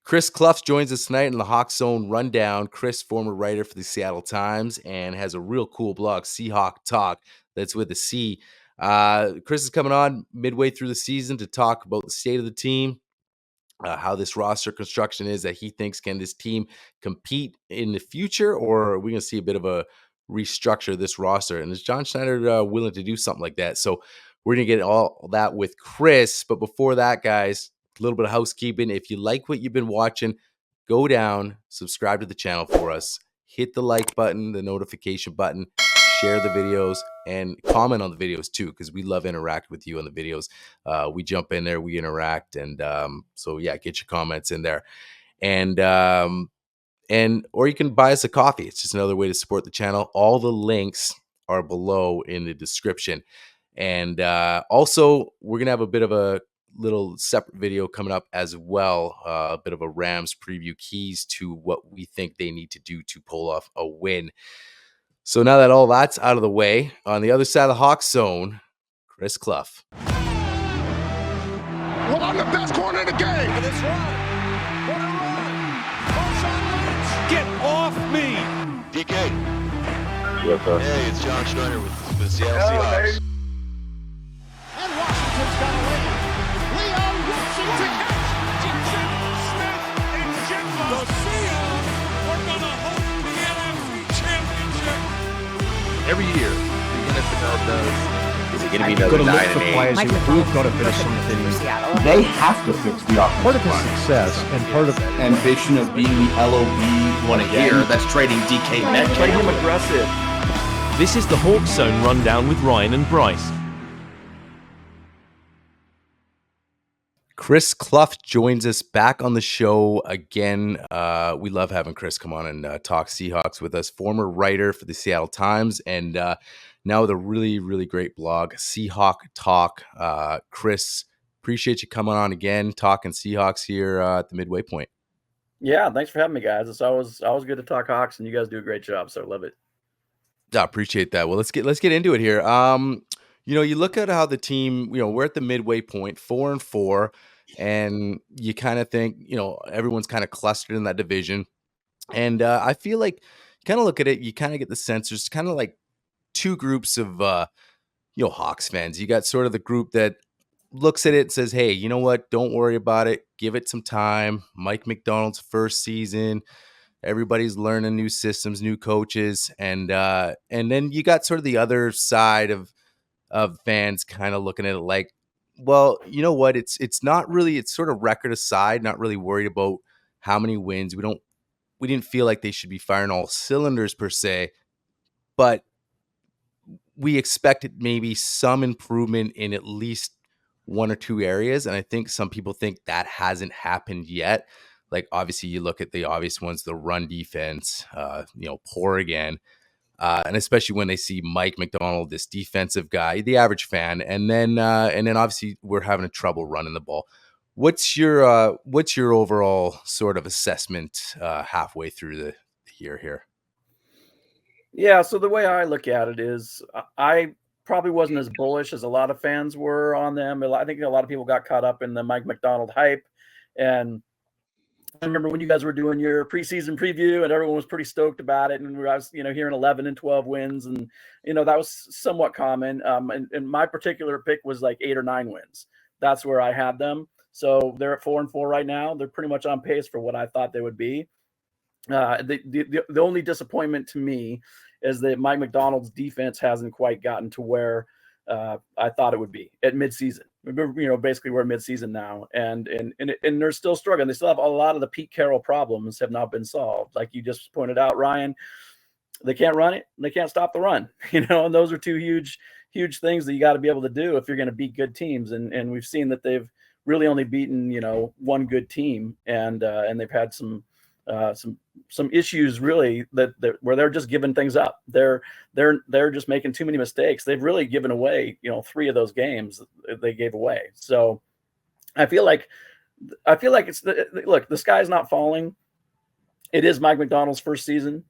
Chris Cluff joins us tonight in the Hawks Zone Rundown. Chris, former writer for the Seattle Times, and has a real cool blog, CHawkTalk, that's with a C. Chris is coming on midway through the season to talk about the state of the team, how this roster construction is that he thinks can this team compete in the future, or are we going to see a bit of a restructure of this roster? And is John Schneider willing to do something like that? So we're going to get all that with Chris. But before that, guys, a little bit of housekeeping. If you like what you've been watching, go down, subscribe to the channel for us, hit the like button, the notification button, share the videos, and comment on the videos too, because we love interacting with you on the videos. We jump in there, we interact, and so yeah, get your comments in there, and or you can buy us a coffee. It's just another way to support the channel. All the links are below in the description, and also we're gonna have a bit of a little separate video coming up as well, a bit of a Rams preview, keys to what we think they need to do to pull off a win. So now that all that's out of the way, on the other side of the Hawks Zone, Chris Cluff. Well, I'm the best corner in the game. Look at this run. What a run. Get off me. DK. Yes, sir. Hey, it's John Schneider with the Seattle Seahawks. And Washington's got away. Leon Wilson to catch. Smith and Jigba. The Seahawks are going to host the NFC Championship. Every year, the NFL does. Is it going to be You've another got to 9 look for and 8? players who have got to finish something. They have to fix the offensive Part of his line. success and part of Ambition of being the LOB Want to hear? That's trading DK Metcalf. Play him aggressive. This is the Hawks Zone Rundown with Ryan and Bryce. Chris Cluff joins us back on the show again. We love having Chris come on and talk Seahawks with us. Former writer for the Seattle Times, and now with a really, really great blog, CHawkTalk. Chris, appreciate you coming on again, talking Seahawks here at the midway point. Yeah, thanks for having me, guys. It's always good to talk Hawks, and you guys do a great job, so I love it. I appreciate that. Well, let's get into it here. You look at how the team, we're at the midway point, 4-4, and you kind of think, everyone's kind of clustered in that division. And I feel like you kind of look at it, you kind of get the sense there's kind of like two groups of, Hawks fans. You got sort of the group that looks at it and says, hey, you know what? Don't worry about it. Give it some time. Mike McDonald's first season. Everybody's learning new systems, new coaches. And then you got sort of the other side of fans kind of looking at it like, well, you know what? It's not really, it's sort of record aside, not really worried about how many wins. We didn't feel like they should be firing all cylinders per se, but we expected maybe some improvement in at least one or two areas. And I think some people think that hasn't happened yet. Like, obviously you look at the obvious ones, the run defense, poor again. And especially when they see Mike McDonald, this defensive guy, the average fan, and then obviously we're having trouble running the ball. What's your overall sort of assessment halfway through the year here? Yeah, so the way I look at it is I probably wasn't as bullish as a lot of fans were on them. I think a lot of people got caught up in the Mike McDonald hype. And I remember when you guys were doing your preseason preview and everyone was pretty stoked about it. And I was, hearing 11 and 12 wins. And, that was somewhat common. And my particular pick was like 8 or 9 wins. That's where I had them. So they're at 4-4 right now. They're pretty much on pace for what I thought they would be. The only disappointment to me is that Mike McDonald's defense hasn't quite gotten to where I thought it would be at midseason. Basically we're midseason now, and they're still struggling. They still have a lot of the Pete Carroll problems have not been solved. Like you just pointed out, Ryan, they can't run it. They can't stop the run. And those are two huge things that you got to be able to do if you're going to beat good teams. And we've seen that they've really only beaten one good team, and they've had some issues really that where they're just giving things up. They're just making too many mistakes. They've really given away 3 of those games they gave away. So I feel like it's the sky's not falling. It is Mike McDonald's first season.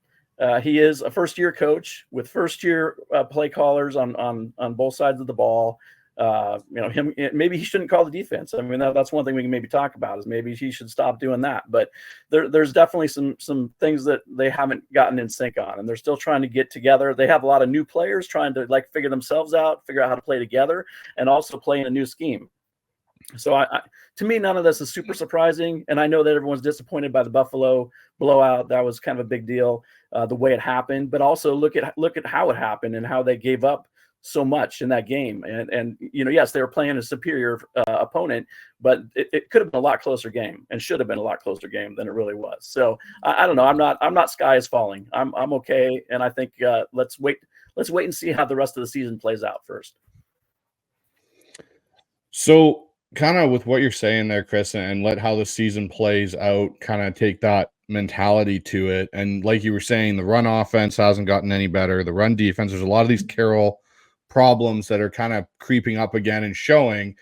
He is a first-year coach with first-year play callers on both sides of the ball. Maybe he shouldn't call the defense. I mean, that's one thing we can maybe talk about is maybe he should stop doing that. But there's definitely some things that they haven't gotten in sync on, and they're still trying to get together. They have a lot of new players trying to like figure themselves out, figure out how to play together, and also play in a new scheme. So to me, none of this is super surprising. And I know that everyone's disappointed by the Buffalo blowout. That was kind of a big deal, the way it happened, but also look at how it happened and how they gave up so much in that game. And yes, they were playing a superior opponent, but it could have been a lot closer game and should have been a lot closer game than it really was. So I don't know. I'm not sky is falling. I'm okay. And I think let's wait and see how the rest of the season plays out first. So kind of with what you're saying there, Chris, and let how the season plays out, kind of take that mentality to it. And like you were saying, the run offense hasn't gotten any better. The run defense, there's a lot of these Carroll problems that are kind of creeping up again and showing.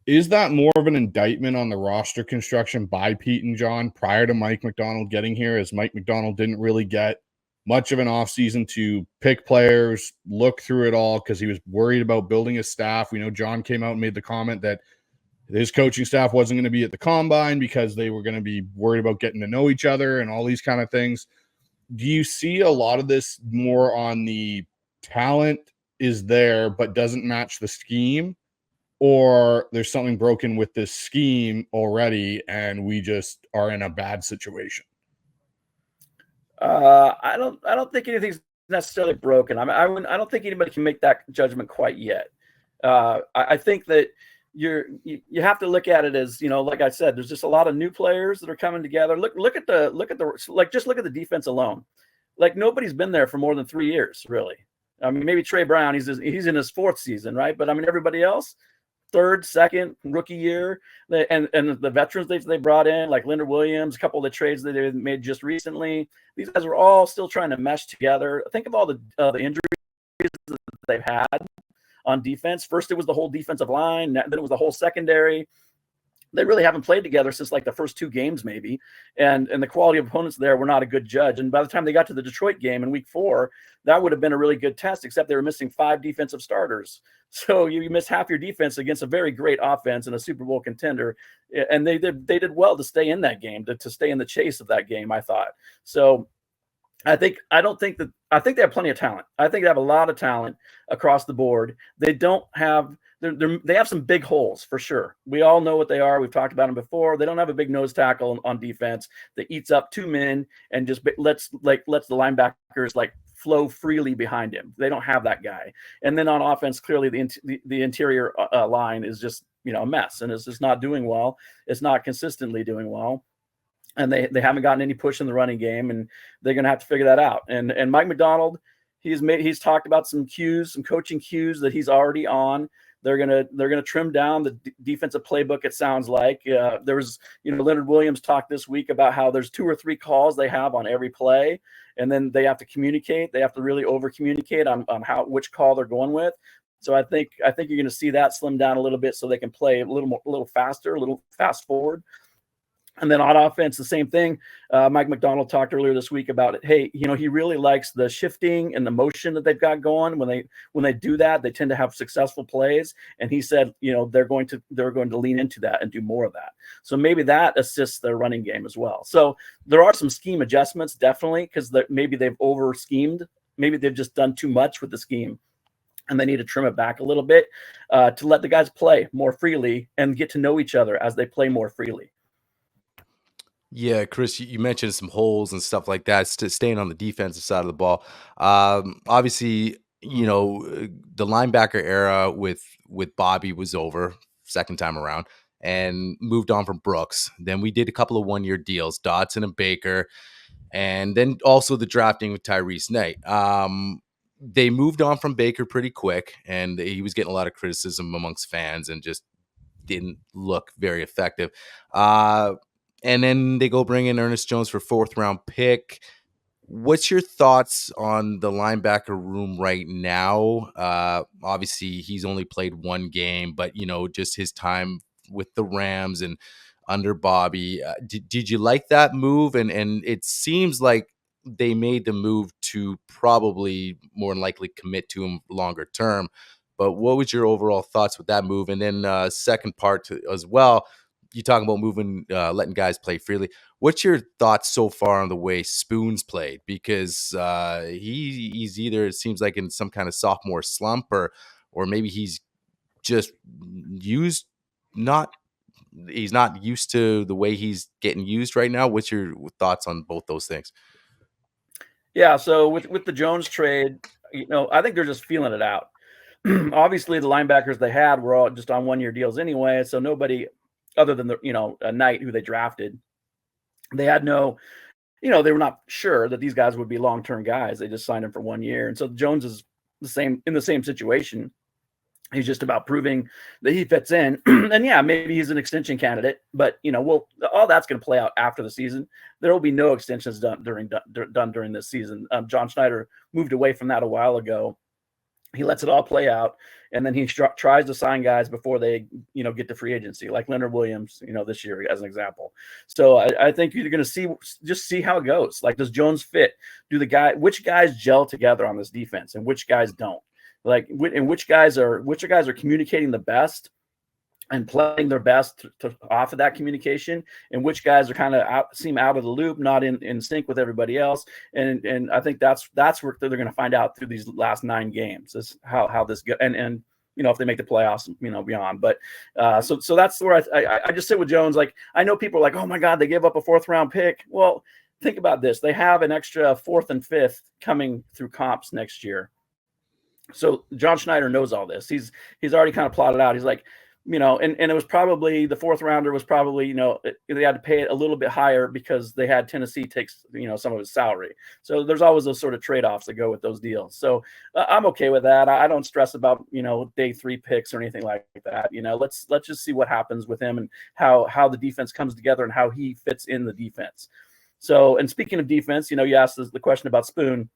Is that more of an indictment on the roster construction by Pete and John prior to Mike Macdonald getting here, as Mike Macdonald didn't really get much of an offseason to pick players, look through it all because he was worried about building his staff? We know John came out and made the comment that his coaching staff wasn't going to be at the combine because they were going to be worried about getting to know each other and all these kind of things. Do you see a lot of this more on the talent is there but doesn't match the scheme, or there's something broken with this scheme already and we just are in a bad situation? I don't think anything's necessarily broken. I mean, I don't think anybody can make that judgment quite yet. I think that you have to look at it as, like I said, there's just a lot of new players that are coming together. Look at the defense alone. Like nobody's been there for more than 3 years, really. I mean, maybe Trey Brown, he's in his 4th season, right? But I mean, everybody else, 3rd, 2nd, rookie year, and the veterans they brought in, like Leonard Williams, a couple of the trades that they made just recently. These guys are all still trying to mesh together. Think of all the injuries that they've had on defense. First, it was the whole defensive line. Then it was the whole secondary. They really haven't played together since like the first 2 games, maybe. And the quality of opponents there were not a good judge. And by the time they got to the Detroit game in week 4, that would have been a really good test, except they were missing 5 defensive starters. So you miss half your defense against a very great offense and a Super Bowl contender. And they did well to stay in that game, to stay in the chase of that game, I thought. So I think they have plenty of talent. I think they have a lot of talent across the board. They don't have they have some big holes for sure. We all know what they are. We've talked about them before. They don't have a big nose tackle on defense that eats up 2 men and just lets the linebackers like flow freely behind him. They don't have that guy. And then on offense, clearly the interior line is just a mess, and it's just not doing well. It's not consistently doing well. And they haven't gotten any push in the running game, and they're going to have to figure that out. And Mike Macdonald, he's talked about some coaching cues that he's already on. They're gonna trim down the defensive playbook. It sounds like there was Leonard Williams talked this week about how there's 2 or 3 calls they have on every play, and then they have to communicate. They have to really over communicate on which call they're going with. So I think you're going to see that slim down a little bit so they can play a little faster, a little fast forward. And then on offense, the same thing. Mike Macdonald talked earlier this week about it. Hey, he really likes the shifting and the motion that they've got going. When they do that, they tend to have successful plays. And he said, they're going to lean into that and do more of that. So maybe that assists their running game as well. So there are some scheme adjustments, definitely, because maybe they've over schemed. Maybe they've just done too much with the scheme, and they need to trim it back a little bit to let the guys play more freely and get to know each other as they play more freely. Yeah, Chris, you mentioned some holes and stuff like that. Staying on the defensive side of the ball, obviously, the linebacker era with Bobby was over 2nd time around, and moved on from Brooks. Then we did a couple of 1-year deals, Dotson and Baker, and then also the drafting with Tyrese Knight. They moved on from Baker pretty quick, and he was getting a lot of criticism amongst fans and just didn't look very effective. And then they go bring in Ernest Jones for 4th round pick. What's your thoughts on the linebacker room right now? Obviously, he's only played 1 game, but just his time with the Rams and under Bobby. Did you like that move? And it seems like they made the move to probably more than likely commit to him longer term. But what was your overall thoughts with that move? And then second part as well, you talking about moving, letting guys play freely. What's your thoughts so far on the way Spoon's played? Because he's either, it seems like, in some kind of sophomore slump, or maybe he's just used not he's not used to the way he's getting used right now. What's your thoughts on both those things? Yeah, so with the Jones trade, I think they're just feeling it out. Obviously, the linebackers they had were all just on 1-year deals anyway, so nobody other than a Knight who they drafted, they had no, they were not sure that these guys would be long-term guys. They just signed them for 1 year, and so Jones is in the same situation. He's just about proving that he fits in. And yeah, maybe he's an extension candidate, but all that's going to play out after the season. There will be no extensions done during this season. John Schneider moved away from that a while ago. He lets it all play out, and then he tries to sign guys before they, get to free agency, like Leonard Williams, this year as an example. So I think you're going to see how it goes. Like, does Jones fit? Which guys gel together on this defense, and which guys don't? Like, and which guys are communicating the best and playing their best to off of that communication, and which guys are kind of seem out of the loop, not in sync with everybody else. And I think that's what they're going to find out through these last 9 games is how this goes. And if they make the playoffs, beyond. But so that's where I just sit with Jones. Like, I know people are like, oh my God, they gave up a 4th round pick. Well, think about this. They have an extra 4th and 5th coming through comps next year. So John Schneider knows all this. He's already kind of plotted out. He's like, and it was probably the 4th rounder was probably, they had to pay it a little bit higher because they had Tennessee takes, some of his salary. So there's always those sort of trade-offs that go with those deals. So I'm okay with that. I don't stress about, day 3 picks or anything like that. Let's just see what happens with him and how the defense comes together and how he fits in the defense. So, and speaking of defense, you asked the question about Spoon.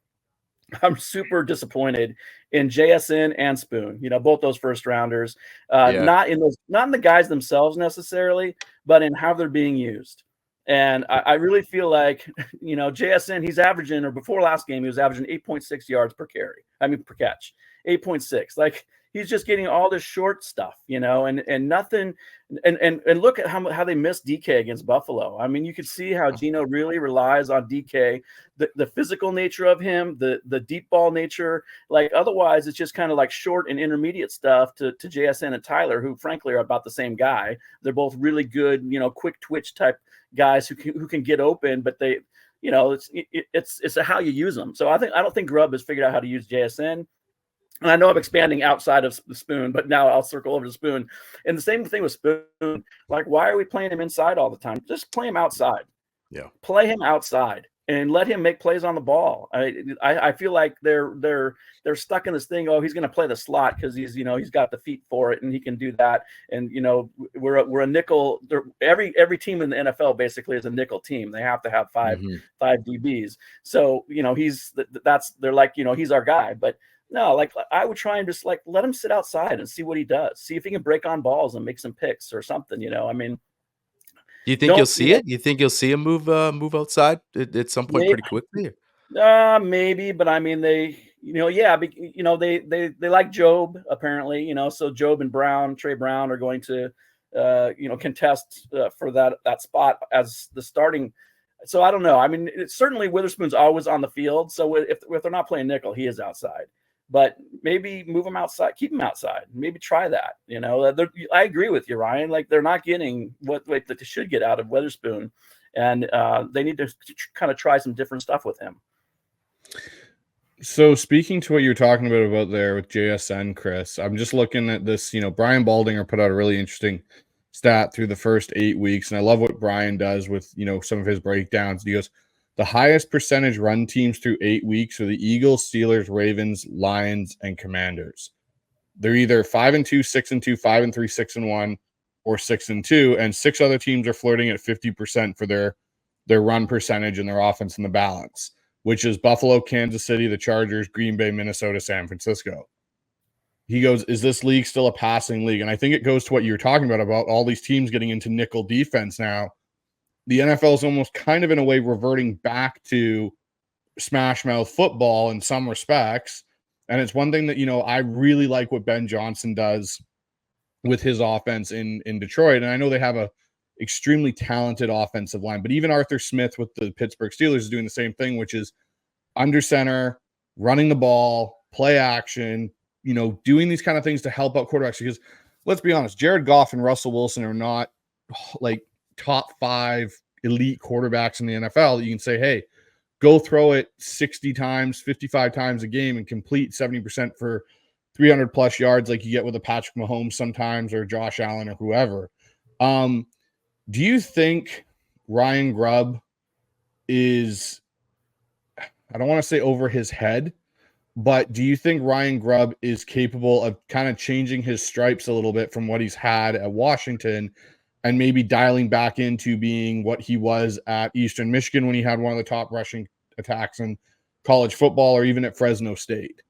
I'm super disappointed in JSN and Spoon, both those first rounders, not in the guys themselves necessarily, but in how they're being used. And I really feel like, JSN, he's averaging, or before last game, he was averaging 8.6 yards per catch, 8.6. Like, he's just getting all this short stuff, and nothing. And look at how they missed DK against Buffalo. I mean, you could see how Gino really relies on DK, the physical nature of him, the deep ball nature. Like, otherwise, it's just kind of like short and intermediate stuff to JSN and Tyler, who frankly are about the same guy. They're both really good, quick twitch type guys who can get open, but they, it's how you use them. So I don't think Grubb has figured out how to use JSN. And I know I'm expanding outside of the Spoon, but now I'll circle over to Spoon. And the same thing with Spoon. Like, why are we playing him inside all the time? Just play him outside. Yeah. Play him outside and let him make plays on the ball. I feel like they're stuck in this thing. Oh, he's going to play the slot because he's got the feet for it and he can do that. And we're a nickel. Every team in the NFL basically is a nickel team. They have to have five DBs. So they're like he's our guy, but. No, like, I would try and just let him sit outside and see what he does. See if he can break on balls and make some picks or something. I mean, you think you'll see it? You think you'll see him move outside at some point pretty quickly? Maybe, but I mean, they like Job apparently. So Job and Trey Brown are going to contest for that spot as the starting. So I don't know. I mean, certainly Witherspoon's always on the field. So if they're not playing nickel, he is outside. But maybe move him outside, keep him outside. Maybe try that. I agree with you, Ryan. Like, they're not getting what they should get out of Witherspoon, and they need to kind of try some different stuff with him. So speaking to what you're talking about there with JSN, Chris, I'm just looking at this. Brian Baldinger put out a really interesting stat through the first 8 weeks, and I love what Brian does with some of his breakdowns. He goes, the highest percentage run teams through 8 weeks are the Eagles, Steelers, Ravens, Lions, and Commanders. They're either 5-2, 6-2, 5-3, 6-1, or 6-2, and 6 other teams are flirting at 50% for their run percentage and their offense in the balance, which is Buffalo, Kansas City, the Chargers, Green Bay, Minnesota, San Francisco. He goes, is this league still a passing league? And I think it goes to what you're talking about all these teams getting into nickel defense now. The NFL is almost kind of in a way reverting back to smash mouth football in some respects. And it's one thing that, I really like what Ben Johnson does with his offense in Detroit. And I know they have a extremely talented offensive line, but even Arthur Smith with the Pittsburgh Steelers is doing the same thing, which is under center, running the ball, play action, doing these kind of things to help out quarterbacks. Because let's be honest, Jared Goff and Russell Wilson are not like top 5 elite quarterbacks in the NFL. You can say, hey, go throw it 60 times, 55 times a game and complete 70% for 300 plus yards like you get with a Patrick Mahomes sometimes, or Josh Allen, or whoever. Do you think Ryan Grubb is, I don't want to say over his head, but do you think Ryan Grubb is capable of kind of changing his stripes a little bit from what he's had at Washington and maybe dialing back into being what he was at Eastern Michigan when he had one of the top rushing attacks in college football, or even at Fresno State?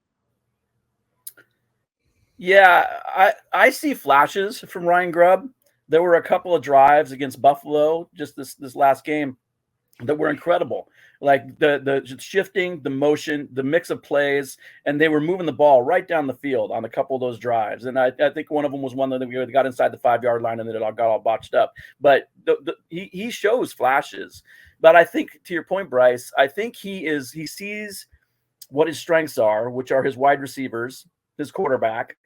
Yeah, I see flashes from Ryan Grubb. There were a couple of drives against Buffalo just this last game that were incredible. Like the shifting, the motion, the mix of plays, and they were moving the ball right down the field on a couple of those drives. And I think one of them was one that we got inside the 5-yard line and then it all got all botched up. But he shows flashes. But I think, to your point, Bryce, I think he sees what his strengths are, which are his wide receivers, his quarterback,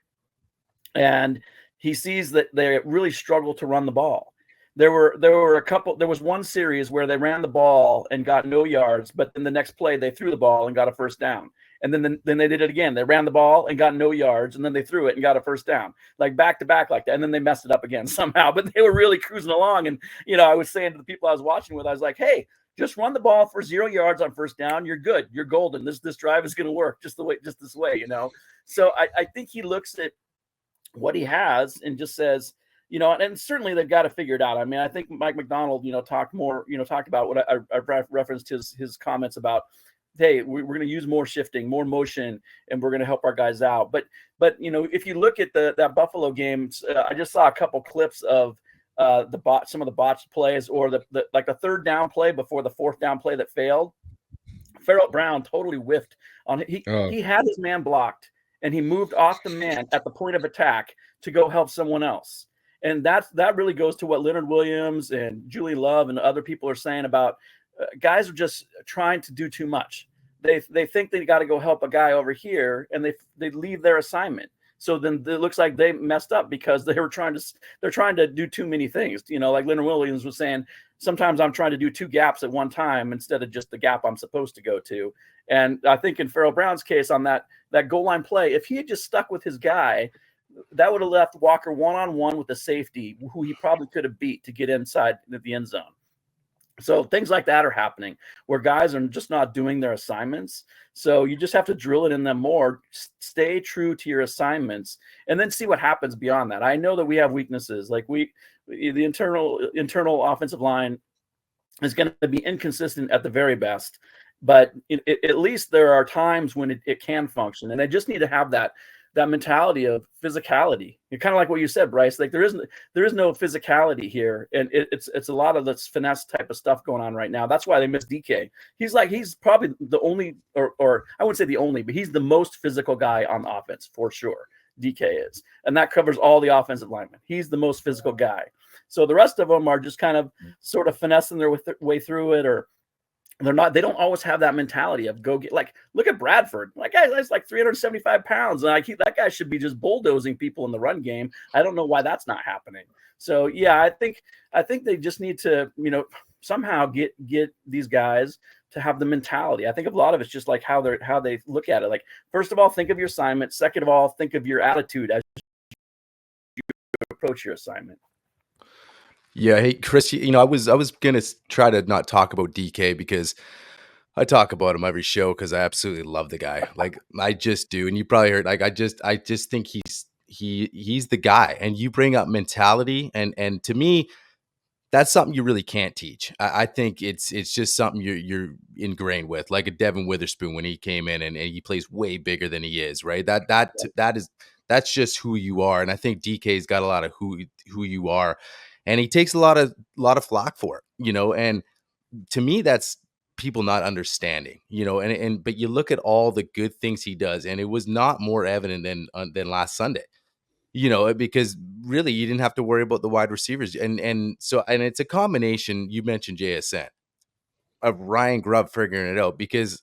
and he sees that they really struggle to run the ball. There was one series where they ran the ball and got no yards, but then the next play they threw the ball and got a first down. And then they did it again. They ran the ball and got no yards, and then they threw it and got a first down, like back to back like that. And then they messed it up again somehow, but they were really cruising along. And, I was saying to the people I was watching with, I was like, hey, just run the ball for 0 yards on first down. You're good. You're golden. This drive is going to work just this way. So I think he looks at what he has and just says, and certainly they've got to figure it out. I mean, I think Mike McDonald, talked about what I referenced his comments about, hey, we're going to use more shifting, more motion, and we're going to help our guys out. But if you look at that Buffalo game, I just saw a couple clips of some of the botched plays, or the third down play before the fourth down play that failed. Farrell Brown totally whiffed on it. He had his man blocked, and he moved off the man at the point of attack to go help someone else. And that really goes to what Leonard Williams and Julie Love and other people are saying about guys are just trying to do too much. They think they got to go help a guy over here, and they leave their assignment. So then it looks like they messed up because they're trying to do too many things. Like Leonard Williams was saying, sometimes I'm trying to do 2 gaps at one time instead of just the gap I'm supposed to go to. And I think in Farrell Brown's case on that goal line play, if he had just stuck with his guy, that would have left Walker one-on-one with the safety, who he probably could have beat to get inside the end zone. So things like that are happening where guys are just not doing their assignments. So you just have to drill it in them more, stay true to your assignments, and then see what happens beyond that. I know that we have weaknesses. Like the internal offensive line is going to be inconsistent at the very best, but at least there are times when it can function, and they just need to have that mentality of physicality. You're kind of like what you said, Bryce. Like there is no physicality here, and it's a lot of this finesse type of stuff going on right now. That's why they miss DK. He's probably the only, or I wouldn't say the only, but he's the most physical guy on the offense for sure. DK is, and that covers all the offensive linemen. He's the most physical guy. So the rest of them are just kind of sort of finessing their way through it, or they don't always have that mentality of go get, like, look at Bradford. That guy's like 375 pounds. And that guy should be just bulldozing people in the run game. I don't know why that's not happening. So yeah, I think they just need to, somehow get these guys to have the mentality. I think a lot of it's just like how they look at it. Like, first of all, think of your assignment. Second of all, think of your attitude as you approach your assignment. Yeah, hey Chris, I was gonna try to not talk about DK because I talk about him every show because I absolutely love the guy. Like I just do, and you probably heard. Like I just think he's the guy. And you bring up mentality, and to me, that's something you really can't teach. I think it's just something you're ingrained with, like a Devin Witherspoon when he came in and he plays way bigger than he is, right? That's just who you are. And I think DK's got a lot of who you are, and he takes a lot of flack for it, and to me, that's people not understanding, but you look at all the good things he does, and it was not more evident than last Sunday. Because really you didn't have to worry about the wide receivers, and it's a combination. You mentioned JSN of Ryan Grubb figuring it out, because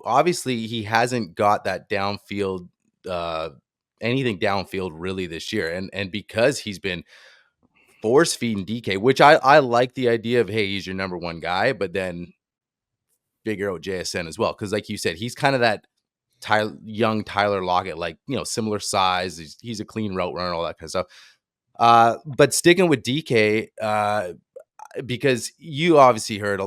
obviously he hasn't got that downfield, uh, anything downfield really this year, and because he's been force feeding DK, which I like the idea of, hey, he's your number one guy, but then figure out JSN as well, because like you said, he's kind of that young Tyler Lockett, like, similar size. He's a clean route runner, all that kind of stuff. But sticking with DK, because you obviously heard,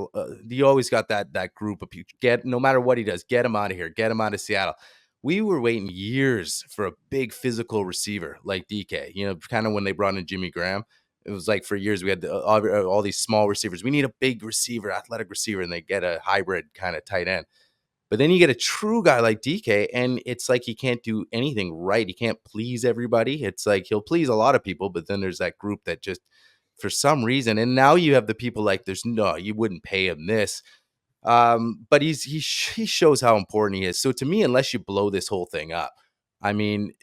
you always got that group of people. No matter what he does, get him out of here, get him out of Seattle. We were waiting years for a big physical receiver like DK. Kind of when they brought in Jimmy Graham, it was like for years we had all these small receivers. We need a big receiver, athletic receiver, and they get a hybrid kind of tight end. But then you get a true guy like DK, and it's like he can't do anything right. He can't please everybody. It's like he'll please a lot of people, but then there's that group that just, for some reason, and now you have the people like, you wouldn't pay him this. But he shows how important he is. So to me, unless you blow this whole thing up, I mean,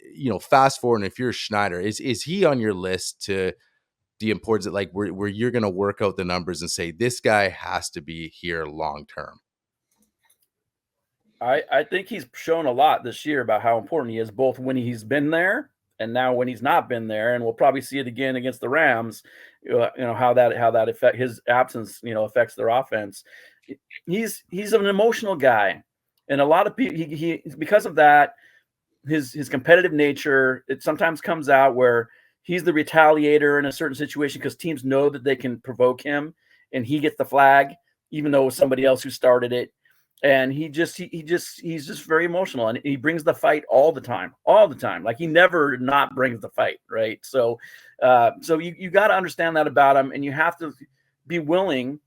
fast forward, and if you're Schneider, is he on your list to the importance that, like, where you're going to work out the numbers and say this guy has to be here long term? I think he's shown a lot this year about how important he is, both when he's been there and now when he's not been there. And we'll probably see it again against the Rams, how that affect his absence, affects their offense. He's an emotional guy. And a lot of people, he because of that, his competitive nature, it sometimes comes out where he's the retaliator in a certain situation because teams know that they can provoke him and he gets the flag, even though it was somebody else who started it. And he's just very emotional, and he brings the fight all the time. Like he never not brings the fight. Right. So you got to understand that about him, and you have to be willing,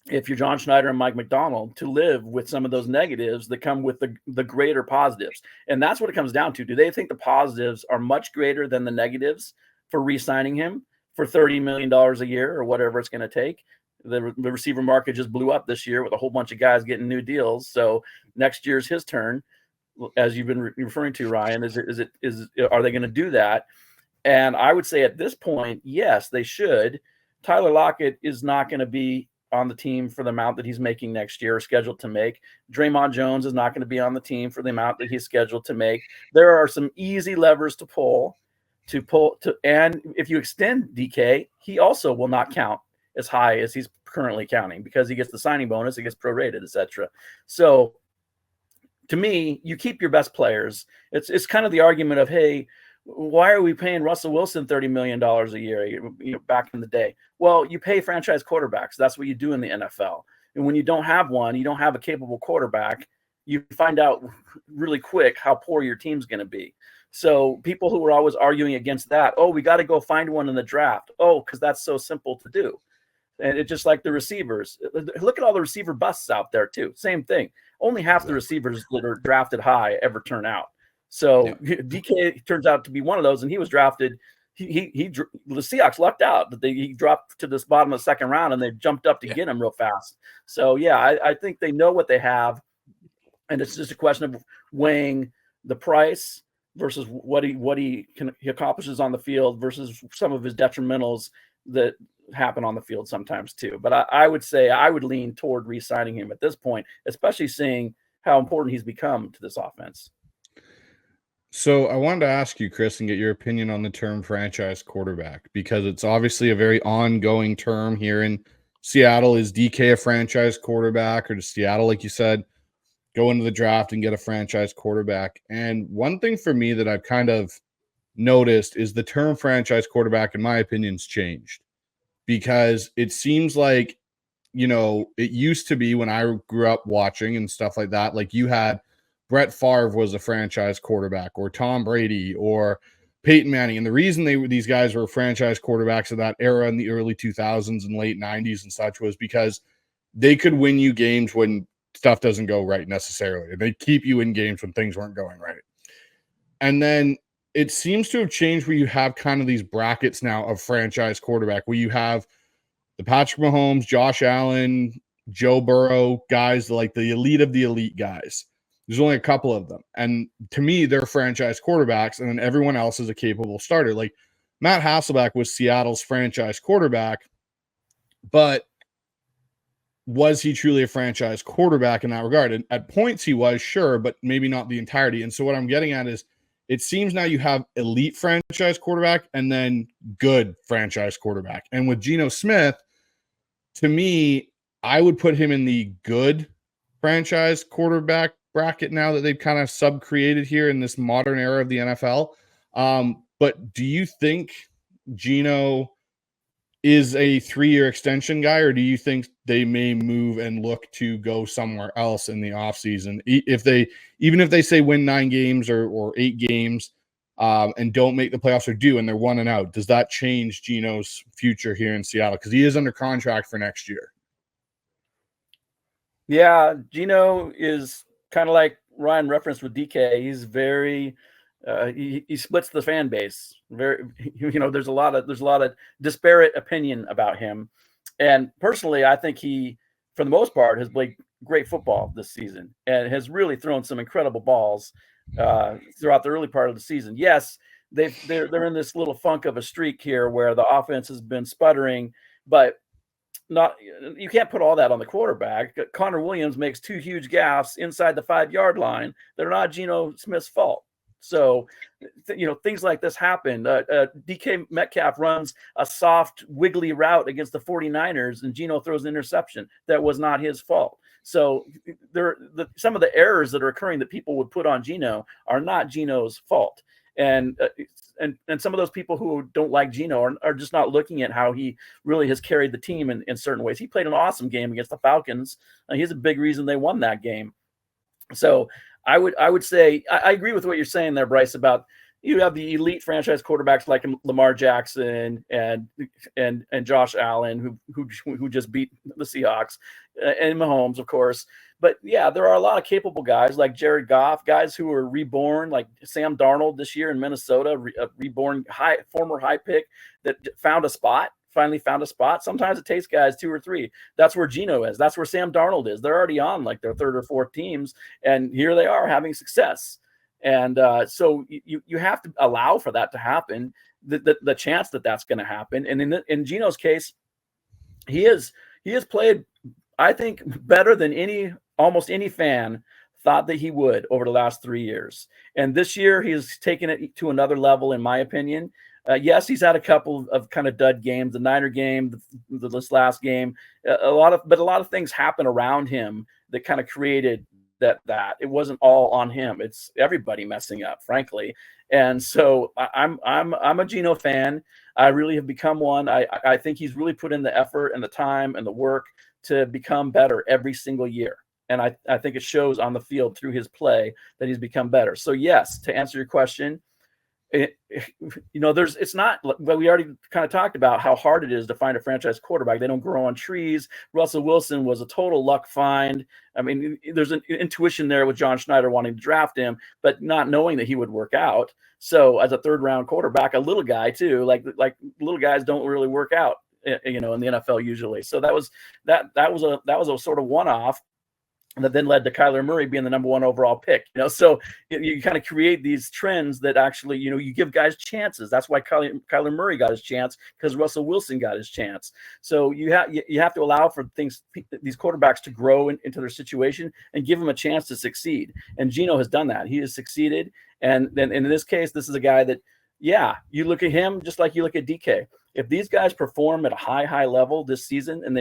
if you're John Schneider and Mike Macdonald, to live with some of those negatives that come with the greater positives. And that's what it comes down to. Do they think the positives are much greater than the negatives for re-signing him for $30 million a year or whatever it's going to take? The receiver market just blew up this year with a whole bunch of guys getting new deals. So next year's his turn, as you've been referring to, Ryan. Are they going to do that? And I would say at this point, yes, they should. Tyler Lockett is not going to be on the team for the amount that he's making next year or scheduled to make. Draymond Jones is not going to be on the team for the amount that he's scheduled to make. There are some easy levers to pull, and if you extend DK, he also will not count as high as he's currently counting because he gets the signing bonus, he gets prorated, etc. So to me, you keep your best players. It's kind of the argument of, hey, why are we paying Russell Wilson $30 million a year, back in the day? Well, you pay franchise quarterbacks. That's what you do in the NFL. And when you don't have one, you don't have a capable quarterback, you find out really quick how poor your team's going to be. So people who were always arguing against that, we got to go find one in the draft. Because that's so simple to do. And it's just like the receivers. Look at all the receiver busts out there too. Same thing. Only half the receivers that are drafted high ever turn out. So DK turns out to be one of those, and he was drafted. The Seahawks lucked out that he dropped to this bottom of the second round, and they jumped up to get him real fast. So I think they know what they have, and it's just a question of weighing the price versus what he accomplishes on the field versus some of his detrimentals that happen on the field sometimes too. But I would say I would lean toward re-signing him at this point, especially seeing how important he's become to this offense. So I wanted to ask you, Chris, and get your opinion on the term franchise quarterback, because it's obviously a very ongoing term here in Seattle. Is DK a franchise quarterback, or does Seattle, like you said, go into the draft and get a franchise quarterback? And one thing for me that I've kind of noticed is the term franchise quarterback, in my opinion, has changed, because it seems like, it used to be when I grew up watching and stuff like that, like you had Brett Favre was a franchise quarterback, or Tom Brady, or Peyton Manning. And the reason these guys were franchise quarterbacks of that era in the early 2000s and late 90s and such was because they could win you games when stuff doesn't go right necessarily. They keep you in games when things weren't going right. And then it seems to have changed where you have kind of these brackets now of franchise quarterback, where you have the Patrick Mahomes, Josh Allen, Joe Burrow guys, like the elite of the elite guys. There's only a couple of them. And to me, they're franchise quarterbacks, and then everyone else is a capable starter. Like Matt Hasselbeck was Seattle's franchise quarterback, but was he truly a franchise quarterback in that regard? And at points he was, sure, but maybe not the entirety. And so what I'm getting at is it seems now you have elite franchise quarterback and then good franchise quarterback. And with Geno Smith, to me, I would put him in the good franchise quarterback bracket now that they've kind of sub-created here in this modern era of the NFL. But do you think Geno is a 3-year extension guy, or do you think they may move and look to go somewhere else in the offseason? Even if they say win 9 games or 8 games and don't make the playoffs or do, and they're 1 and out, does that change Geno's future here in Seattle? Because he is under contract for next year. Yeah, Geno is kind of like Ryan referenced with DK. He's very he splits the fan base. Very, there's a lot of disparate opinion about him. And personally, I think he, for the most part, has played great football this season and has really thrown some incredible balls throughout the early part of the season. Yes, they're in this little funk of a streak here where the offense has been sputtering, but you can't put all that on the quarterback. Connor Williams makes 2 huge gaffes inside the 5-yard line. They're not Geno Smith's fault. So, things like this happen. DK Metcalf runs a soft, wiggly route against the 49ers, and Geno throws an interception. That was not his fault. So, some of the errors that are occurring that people would put on Geno are not Geno's fault. And some of those people who don't like Geno are just not looking at how he really has carried the team in certain ways. He played an awesome game against the Falcons. He's a big reason they won that game. So I would say I agree with what you're saying there, Bryce, about you have the elite franchise quarterbacks like Lamar Jackson and Josh Allen who just beat the Seahawks, and Mahomes, of course. But yeah, there are a lot of capable guys like Jared Goff, guys who were reborn, like Sam Darnold this year in Minnesota, reborn former high pick that finally found a spot. Sometimes it takes guys 2 or 3. That's where Geno is. That's where Sam Darnold is. They're already on like their 3rd or 4th teams, and here they are having success. And so you have to allow for that to happen, the chance that that's going to happen. And in Geno's case, he has played, I think, better than almost any fan thought that he would over the last 3 years. And this year he taken it to another level, in my opinion. Yes, he's had a couple of kind of dud games, the Niner game, this last game, a lot of things happen around him that kind of created that it wasn't all on him. It's everybody messing up, frankly. And so I'm a Geno fan. I really have become one. I think he's really put in the effort and the time and the work to become better every single year. And I think it shows on the field through his play that he's become better. So yes, to answer your question, it's not, but we already kind of talked about how hard it is to find a franchise quarterback. They don't grow on trees. Russell Wilson was a total luck find. I mean, there's an intuition there with John Schneider wanting to draft him, but not knowing that he would work out. So as a 3rd round quarterback, a little guy too, like little guys don't really work out, in the NFL usually. So that was a sort of one-off that then led to Kyler Murray being the number 1 overall pick. So you kind of create these trends that actually, you give guys chances. That's why Kyler Murray got his chance, because Russell Wilson got his chance. So you have to allow for these quarterbacks to grow into their situation and give them a chance to succeed. And Geno has done that. He has succeeded. And then in this case, this is a guy that, you look at him just like you look at DK. If these guys perform at a high level this season and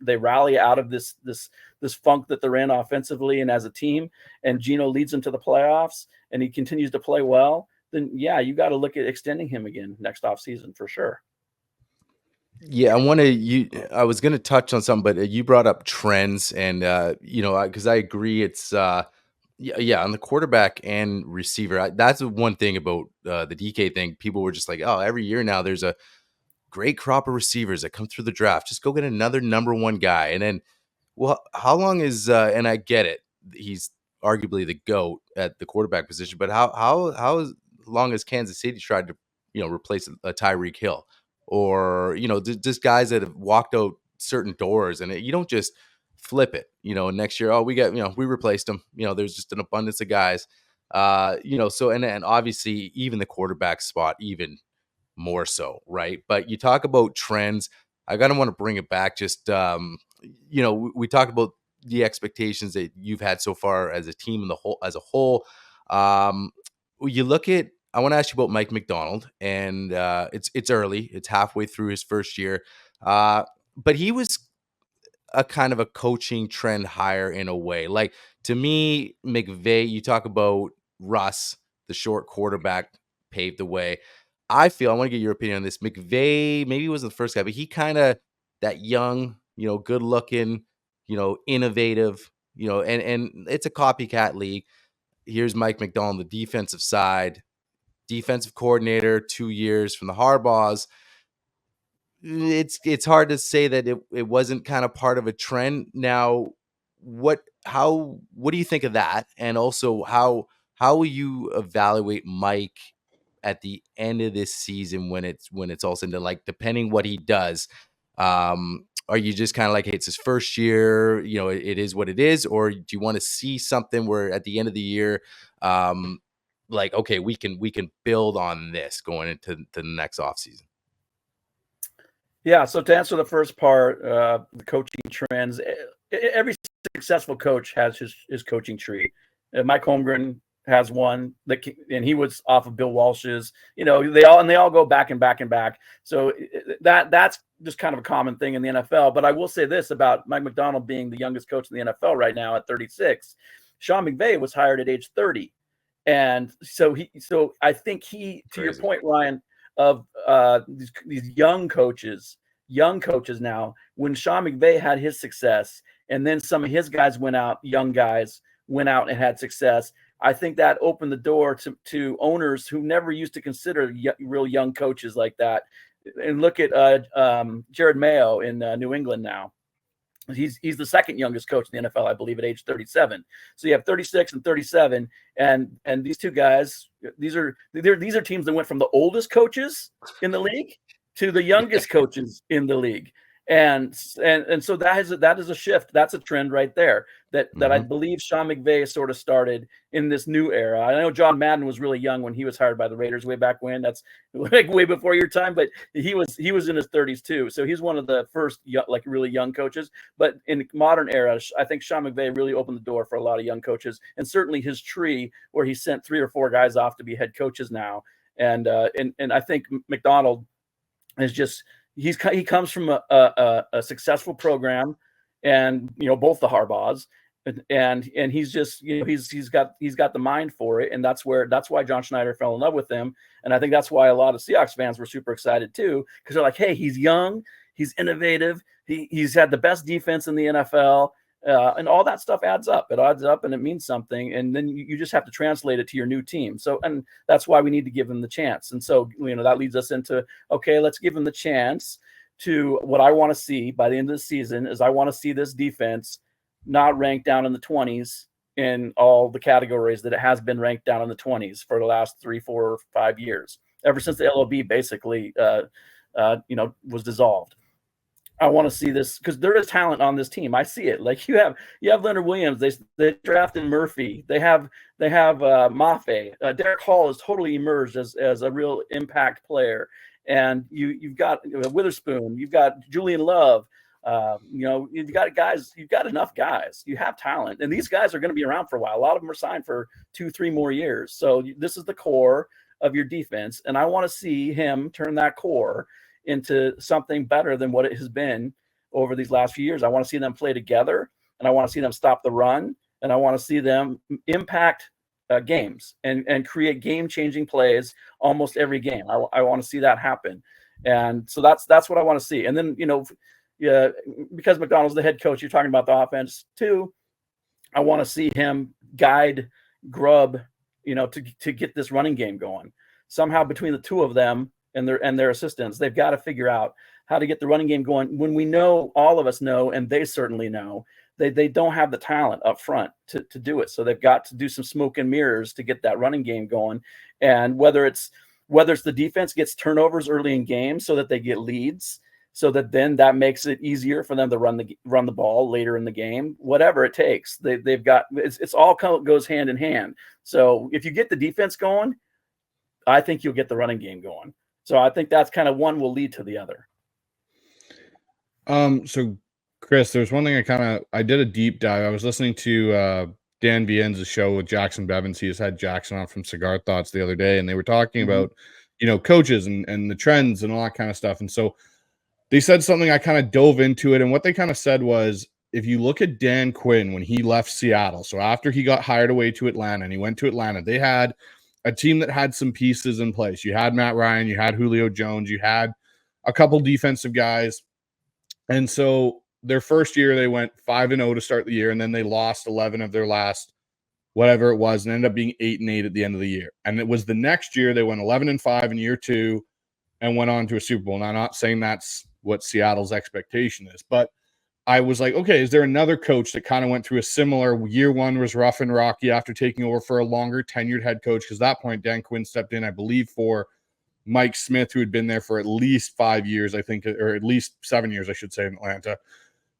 they rally out of this funk that they're in offensively and as a team, and Geno leads them to the playoffs and he continues to play well, then you got to look at extending him again next offseason for sure. Yeah, I was going to touch on something, but you brought up trends, and because I agree, it's on the quarterback and receiver. That's the one thing about the DK thing. People were just like, oh, every year now there's a great crop of receivers that come through the draft. Just go get another number 1 guy, and then, well, how long is and I get it, he's arguably the GOAT at the quarterback position, but how long has Kansas City tried to replace a Tyreek Hill, or just guys that have walked out certain doors, and you don't just flip it. Next year, we replaced them. There's just an abundance of guys. So and obviously even the quarterback spot even more so, right? But you talk about trends. I kind of want to bring it back. Just we talked about the expectations that you've had so far as a team as a whole. You look at. I want to ask you about Mike McDonald, and it's early. It's halfway through his first year, but he was a kind of a coaching trend hire in a way. Like, to me, McVay, you talk about Russ, the short quarterback, paved the way. I want to get your opinion on this. McVay maybe was the first guy, but he kind of that young, good looking, innovative, and it's a copycat league. Here's Mike McDonald, the defensive side, defensive coordinator, 2 years from the Harbaughs. It's hard to say that it wasn't kind of part of a trend. Now, what do you think of that? And also, how will you evaluate Mike at the end of this season when it's all said and done? Like, depending what he does, are you just kind of like, hey, it's his first year, it is what it is, or do you want to see something where at the end of the year, like, okay, we can build on this going into the next offseason? Yeah. So to answer the first part, the coaching trends, every successful coach has his coaching tree. Mike Holmgren has one and he was off of Bill Walsh's. They all go back and back and back. So that's just kind of a common thing in the NFL. But I will say this about Mike McDonald being the youngest coach in the NFL right now at 36. Sean McVay was hired at age 30, and so I think to your point, Ryan, of these young coaches now, when Sean McVay had his success and then some of his guys young guys went out and had success, I think that opened the door to owners who never used to consider real young coaches like that. And look at Jared Mayo in New England now. He's the second youngest coach in the NFL, I believe, at age 37. So you have 36 and 37, and these two guys, these are teams that went from the oldest coaches in the league to the youngest coaches in the league. And so that is a shift. That's a trend right there that I believe Sean McVay sort of started in this new era. I know John Madden was really young when he was hired by the Raiders way back when. That's like way before your time, but he was in his 30s too. So he's one of the first really young coaches. But in modern era, I think Sean McVay really opened the door for a lot of young coaches, and certainly his tree where he sent 3 or 4 guys off to be head coaches now. And I think McDonald is just. He comes from a successful program, and both the Harbaughs, and he's just he's got the mind for it, and that's why John Schneider fell in love with him, and I think that's why a lot of Seahawks fans were super excited too, because they're like, hey, he's young, he's innovative, he's had the best defense in the NFL. And all that stuff adds up. It adds up and it means something. And then you just have to translate it to your new team. So, and that's why we need to give him the chance. And so, that leads us into, okay, let's give him the chance to what I want to see by the end of the season is I want to see this defense not ranked down in the 20s in all the categories that it has been ranked down in the 20s for the last 3, 4, 5 years, ever since the LOB basically, was dissolved. I want to see this because there is talent on this team. I see it. Like you have Leonard Williams. They drafted Murphy. They have Mafe. Derek Hall has totally emerged as a real impact player. And you've got Witherspoon. You've got Julian Love. You've got guys. You've got enough guys. You have talent, and these guys are going to be around for a while. A lot of them are signed for 2-3 more years. So this is the core of your defense, and I want to see him turn that core into something better than what it has been over these last few years. I want to see them play together, and I want to see them stop the run, and I want to see them impact games and create game-changing plays almost every game. I want to see that happen, and so that's what I want to see. And then because McDonald's the head coach, you're talking about the offense too. I want to see him guide Grubb, to get this running game going somehow between the two of them. And their assistants, they've got to figure out how to get the running game going when we know, all of us know, and they certainly know, they don't have the talent up front to do it. So they've got to do some smoke and mirrors to get that running game going. And whether it's the defense gets turnovers early in games so that they get leads, so that then that makes it easier for them to run the ball later in the game, whatever it takes. They've got it's all goes hand in hand. So if you get the defense going, I think you'll get the running game going. So I think that's kind of one will lead to the other. So Chris, there's one thing I did a deep dive. I was listening to Dan Vien's show with Jackson Bevins. He just had Jackson on from Cigar Thoughts the other day, and they were talking about, coaches and the trends and all that kind of stuff. And so they said something, I kind of dove into it. And what they kind of said was, if you look at Dan Quinn when he left Seattle, so after he got hired away to Atlanta and he went to Atlanta, they had a team that had some pieces in place. You had Matt Ryan, you had Julio Jones, you had a couple defensive guys. And so their first year, they went 5-0 to start the year, and then they lost 11 of their last whatever it was, and ended up being 8-8 at the end of the year. And it was the next year they went 11-5 in year 2 and went on to a Super Bowl. Now, I'm not saying that's what Seattle's expectation is, but I was like, okay, is there another coach that kind of went through a similar year 1 was rough and rocky after taking over for a longer tenured head coach? Because at that point, Dan Quinn stepped in, I believe, for Mike Smith, who had been there for at least 5 years, I think, or at least 7 years, I should say, in Atlanta.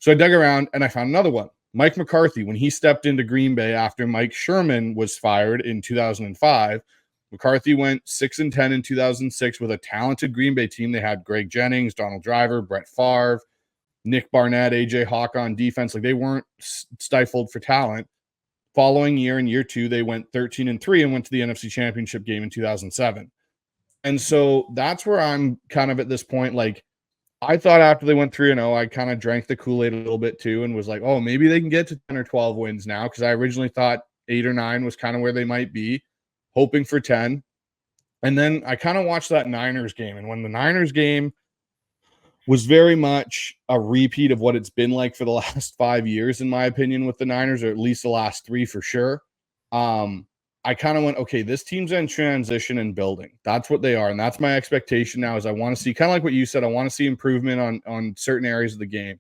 So I dug around and I found another one. Mike McCarthy, when he stepped into Green Bay after Mike Sherman was fired in 2005, McCarthy went 6-10 in 2006 with a talented Green Bay team. They had Greg Jennings, Donald Driver, Brett Favre, Nick Barnett, AJ Hawk on defense. Like, they weren't stifled for talent. Following year, in year 2, they went 13-3 and went to the NFC Championship game in 2007. And so that's where I'm kind of at this point. Like, I thought after they went 3-0, I kind of drank the Kool-Aid a little bit too and was like, oh, maybe they can get to 10 or 12 wins now, because I originally thought 8 or 9 was kind of where they might be, hoping for 10. And then I kind of watched that Niners game. And when the Niners game was very much a repeat of what it's been like for the last 5 years, in my opinion, with the Niners, or at least the last 3 for sure, I kind of went, okay, this team's in transition and building. That's what they are. And that's my expectation now, is I want to see, kind of like what you said, I want to see improvement on certain areas of the game.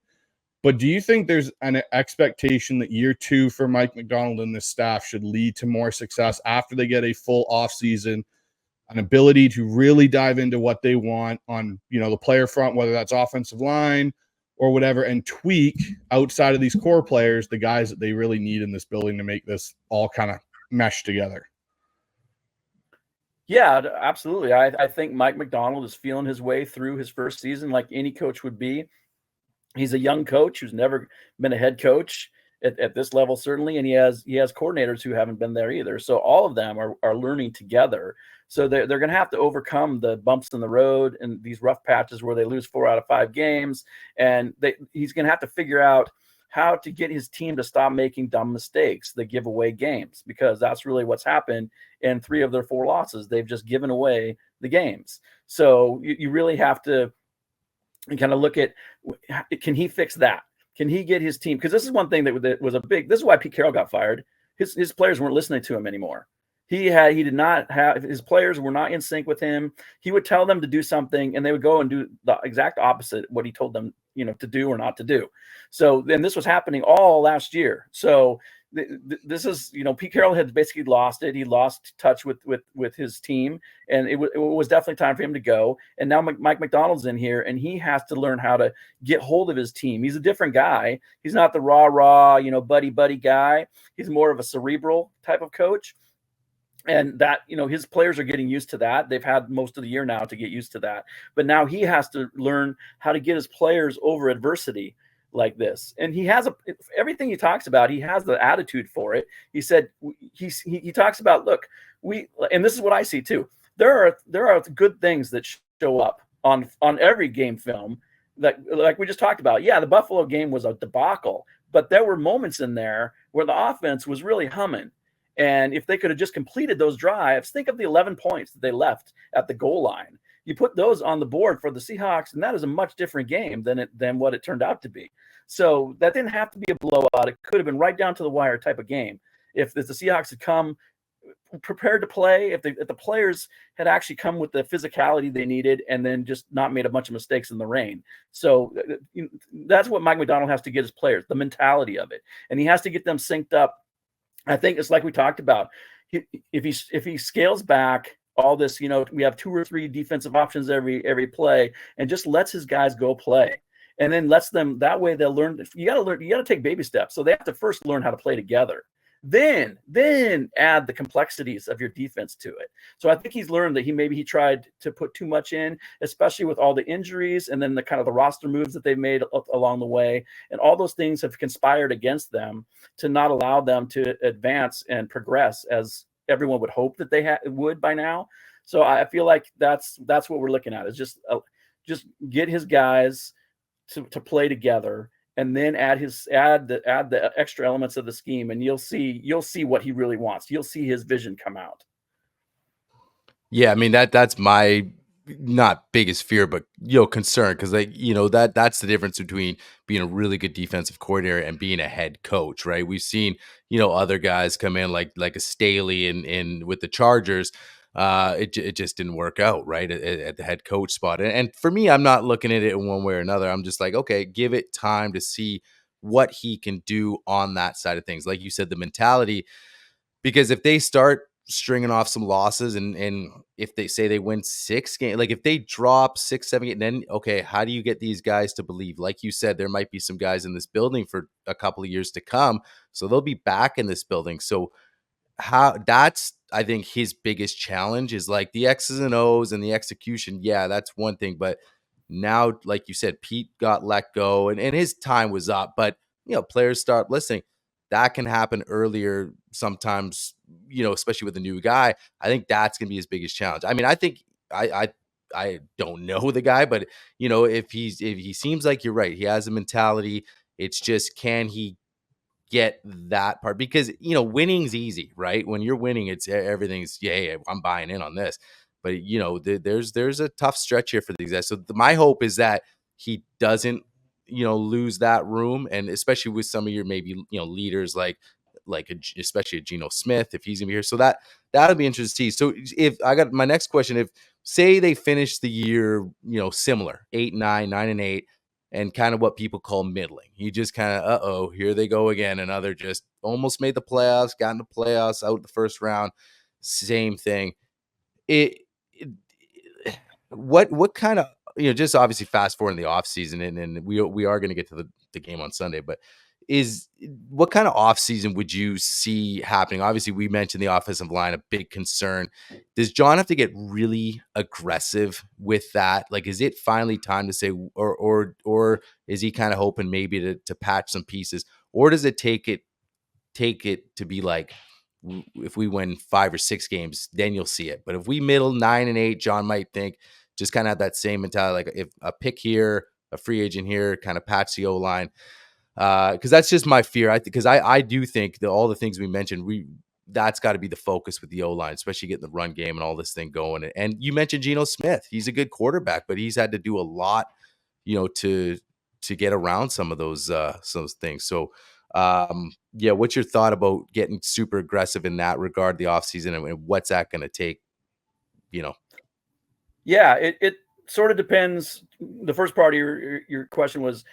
But do you think there's an expectation that year 2 for Mike Macdonald and this staff should lead to more success after they get a full offseason, an ability to really dive into what they want on, the player front, whether that's offensive line or whatever, and tweak outside of these core players, the guys that they really need in this building to make this all kind of mesh together? Yeah, absolutely. I think Mike Macdonald is feeling his way through his first season like any coach would be. He's a young coach who's never been a head coach at this level, certainly, and he has coordinators who haven't been there either. So all of them are learning together. So they're going to have to overcome the bumps in the road and these rough patches where they lose 4 out of 5 games, and he's going to have to figure out how to get his team to stop making dumb mistakes that give away games, because that's really what's happened in 3 of their 4 losses. They've just given away the games. So you really have to kind of look at, can he fix that? Can he get his team? Because this is one thing that was this is why Pete Carroll got fired. His players weren't listening to him anymore. He did not have, his players were not in sync with him. He would tell them to do something and they would go and do the exact opposite what he told them, to do or not to do. So then this was happening all last year. So this is, Pete Carroll had basically lost it. He lost touch with his team, and it was definitely time for him to go. And now Mike Macdonald's in here, and he has to learn how to get hold of his team. He's a different guy. He's not the rah, buddy guy. He's more of a cerebral type of coach. And that, his players are getting used to that. They've had most of the year now to get used to that. But now he has to learn how to get his players over adversity like this. And he has everything he talks about, he has the attitude for it. He said, he talks about, look, and this is what I see too. There are good things that show up on every game film that, like we just talked about. Yeah, the Buffalo game was a debacle, but there were moments in there where the offense was really humming. And if they could have just completed those drives, think of the 11 points that they left at the goal line. You put those on the board for the Seahawks, and that is a much different game than what it turned out to be. So that didn't have to be a blowout. It could have been right down to the wire type of game. If the Seahawks had come prepared to play, if the players had actually come with the physicality they needed and then just not made a bunch of mistakes in the rain. So that's what Mike Macdonald has to get his players, the mentality of it. And he has to get them synced up. I think it's like we talked about. If he scales back all this, we have 2 or 3 defensive options every play, and just lets his guys go play. And then lets them, that way they'll learn. You got to take baby steps. So they have to first learn how to play together. Then add the complexities of your defense to it. So I think he's learned that he tried to put too much in, especially with all the injuries and then the kind of the roster moves that they've made along the way. And all those things have conspired against them to not allow them to advance and progress as everyone would hope that they would by now. So I feel like that's what we're looking at, is just get his guys to play together, and then add the extra elements of the scheme, and you'll see what he really wants. You'll see his vision come out. Yeah, I mean that's my not biggest fear, but concern, because that's the difference between being a really good defensive coordinator and being a head coach, right? We've seen other guys come in like a Staley in with the Chargers. It just didn't work out, right, at the head coach spot. And for me, I'm not looking at it in one way or another. I'm just like, okay, give it time to see what he can do on that side of things. Like you said, the mentality, because if they start stringing off some losses, and if they say they win 6 games, like if they drop 6, 7 games, then okay, how do you get these guys to believe? Like you said, there might be some guys in this building for a couple of years to come, so they'll be back in this building. So that's, I think, his biggest challenge is like the X's and O's and the execution. Yeah, that's one thing. But now, like you said, Pete got let go and his time was up. But, players start listening. That can happen earlier sometimes, especially with a new guy. I think that's going to be his biggest challenge. I mean, I think I don't know the guy, but, if he seems like, you're right, he has a mentality. It's just, can he get that part? Because winning's easy, right? When you're winning, it's everything's, yeah, I'm buying in on this. But there's a tough stretch here for these guys. So my hope is that he doesn't lose that room, and especially with some of your maybe leaders especially a Geno Smith, if he's gonna be here. So that'll be interesting to see. So if I got my next question, if say they finish the year similar 8-9, 9-8, and kind of what people call middling. You just kind of, here they go again. Another just almost made the playoffs, got into playoffs, out the first round. Same thing. What kind of, just obviously fast forward in the off season, and we are going to get to the game on Sunday, but what kind of off season would you see happening? Obviously, we mentioned the offensive line, a big concern. Does John have to get really aggressive with that? Like, is it finally time to say, or is he kind of hoping maybe to patch some pieces, or does it take it to be like, if we win 5 or 6 games, then you'll see it. But if we middle 9-8, John might think just kind of have that same mentality, like if a pick here, a free agent here, kind of patch the O-line. Because that's just my fear. Because I do think that all the things we mentioned, that's got to be the focus with the O-line, especially getting the run game and all this thing going. And you mentioned Geno Smith. He's a good quarterback, but he's had to do a lot, to get around some of those things. So, what's your thought about getting super aggressive in that regard, the offseason, and what's that going to take? Yeah, it sort of depends. The first part of your question was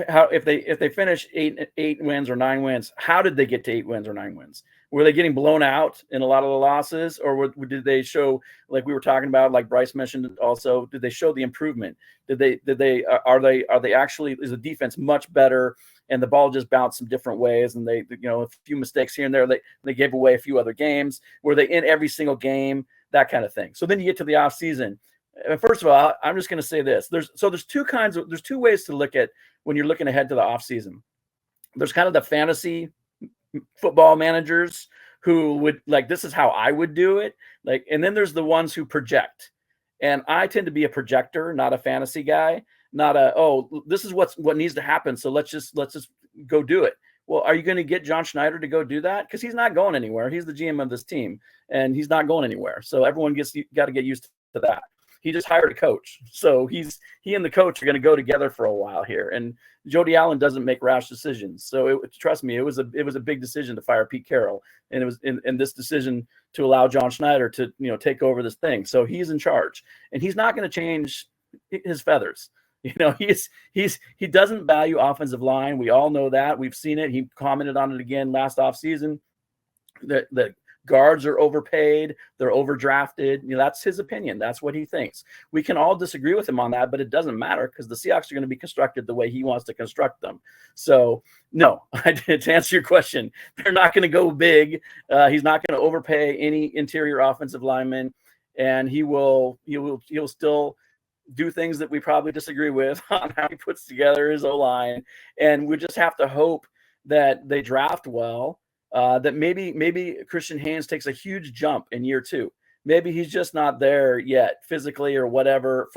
how, if they finish 8 wins or 9 wins, how did they get to 8 wins or 9 wins? Were they getting blown out in a lot of the losses, or did they show, like we were talking about, like Bryce mentioned also, did they show the improvement? Are they actually, is the defense much better and the ball just bounced some different ways, and they a few mistakes here and there, they gave away a few other games? Were they in every single game? That kind of thing. So then you get to the off season. First of all, I'm just going to say this. There's 2 ways to look at when you're looking ahead to the offseason. There's kind of the fantasy football managers who would like, this is how I would do it. Like, and then there's the ones who project. And I tend to be a projector, not a fantasy guy, not this is what needs to happen, so let's just go do it. Well, are you going to get John Schneider to go do that? Because he's not going anywhere. He's the GM of this team, and he's not going anywhere. So everyone got to get used to that. He just hired a coach, so he and the coach are going to go together for a while here. And Jody Allen doesn't make rash decisions, so trust me, it was a big decision to fire Pete Carroll, and it was in this decision to allow John Schneider to take over this thing. So he's in charge, and he's not going to change his feathers. He doesn't value offensive line. We all know that. We've seen it. He commented on it again last offseason. The guards are overpaid, they're overdrafted. That's his opinion. That's what he thinks. We can all disagree with him on that, but it doesn't matter because the Seahawks are going to be constructed the way he wants to construct them. So, no, to answer your question, they're not going to go big. He's not going to overpay any interior offensive lineman, and he'll still do things that we probably disagree with on how he puts together his O-line. And we just have to hope that they draft well. That maybe Christian Haynes takes a huge jump in year 2. Maybe he's just not there yet physically or whatever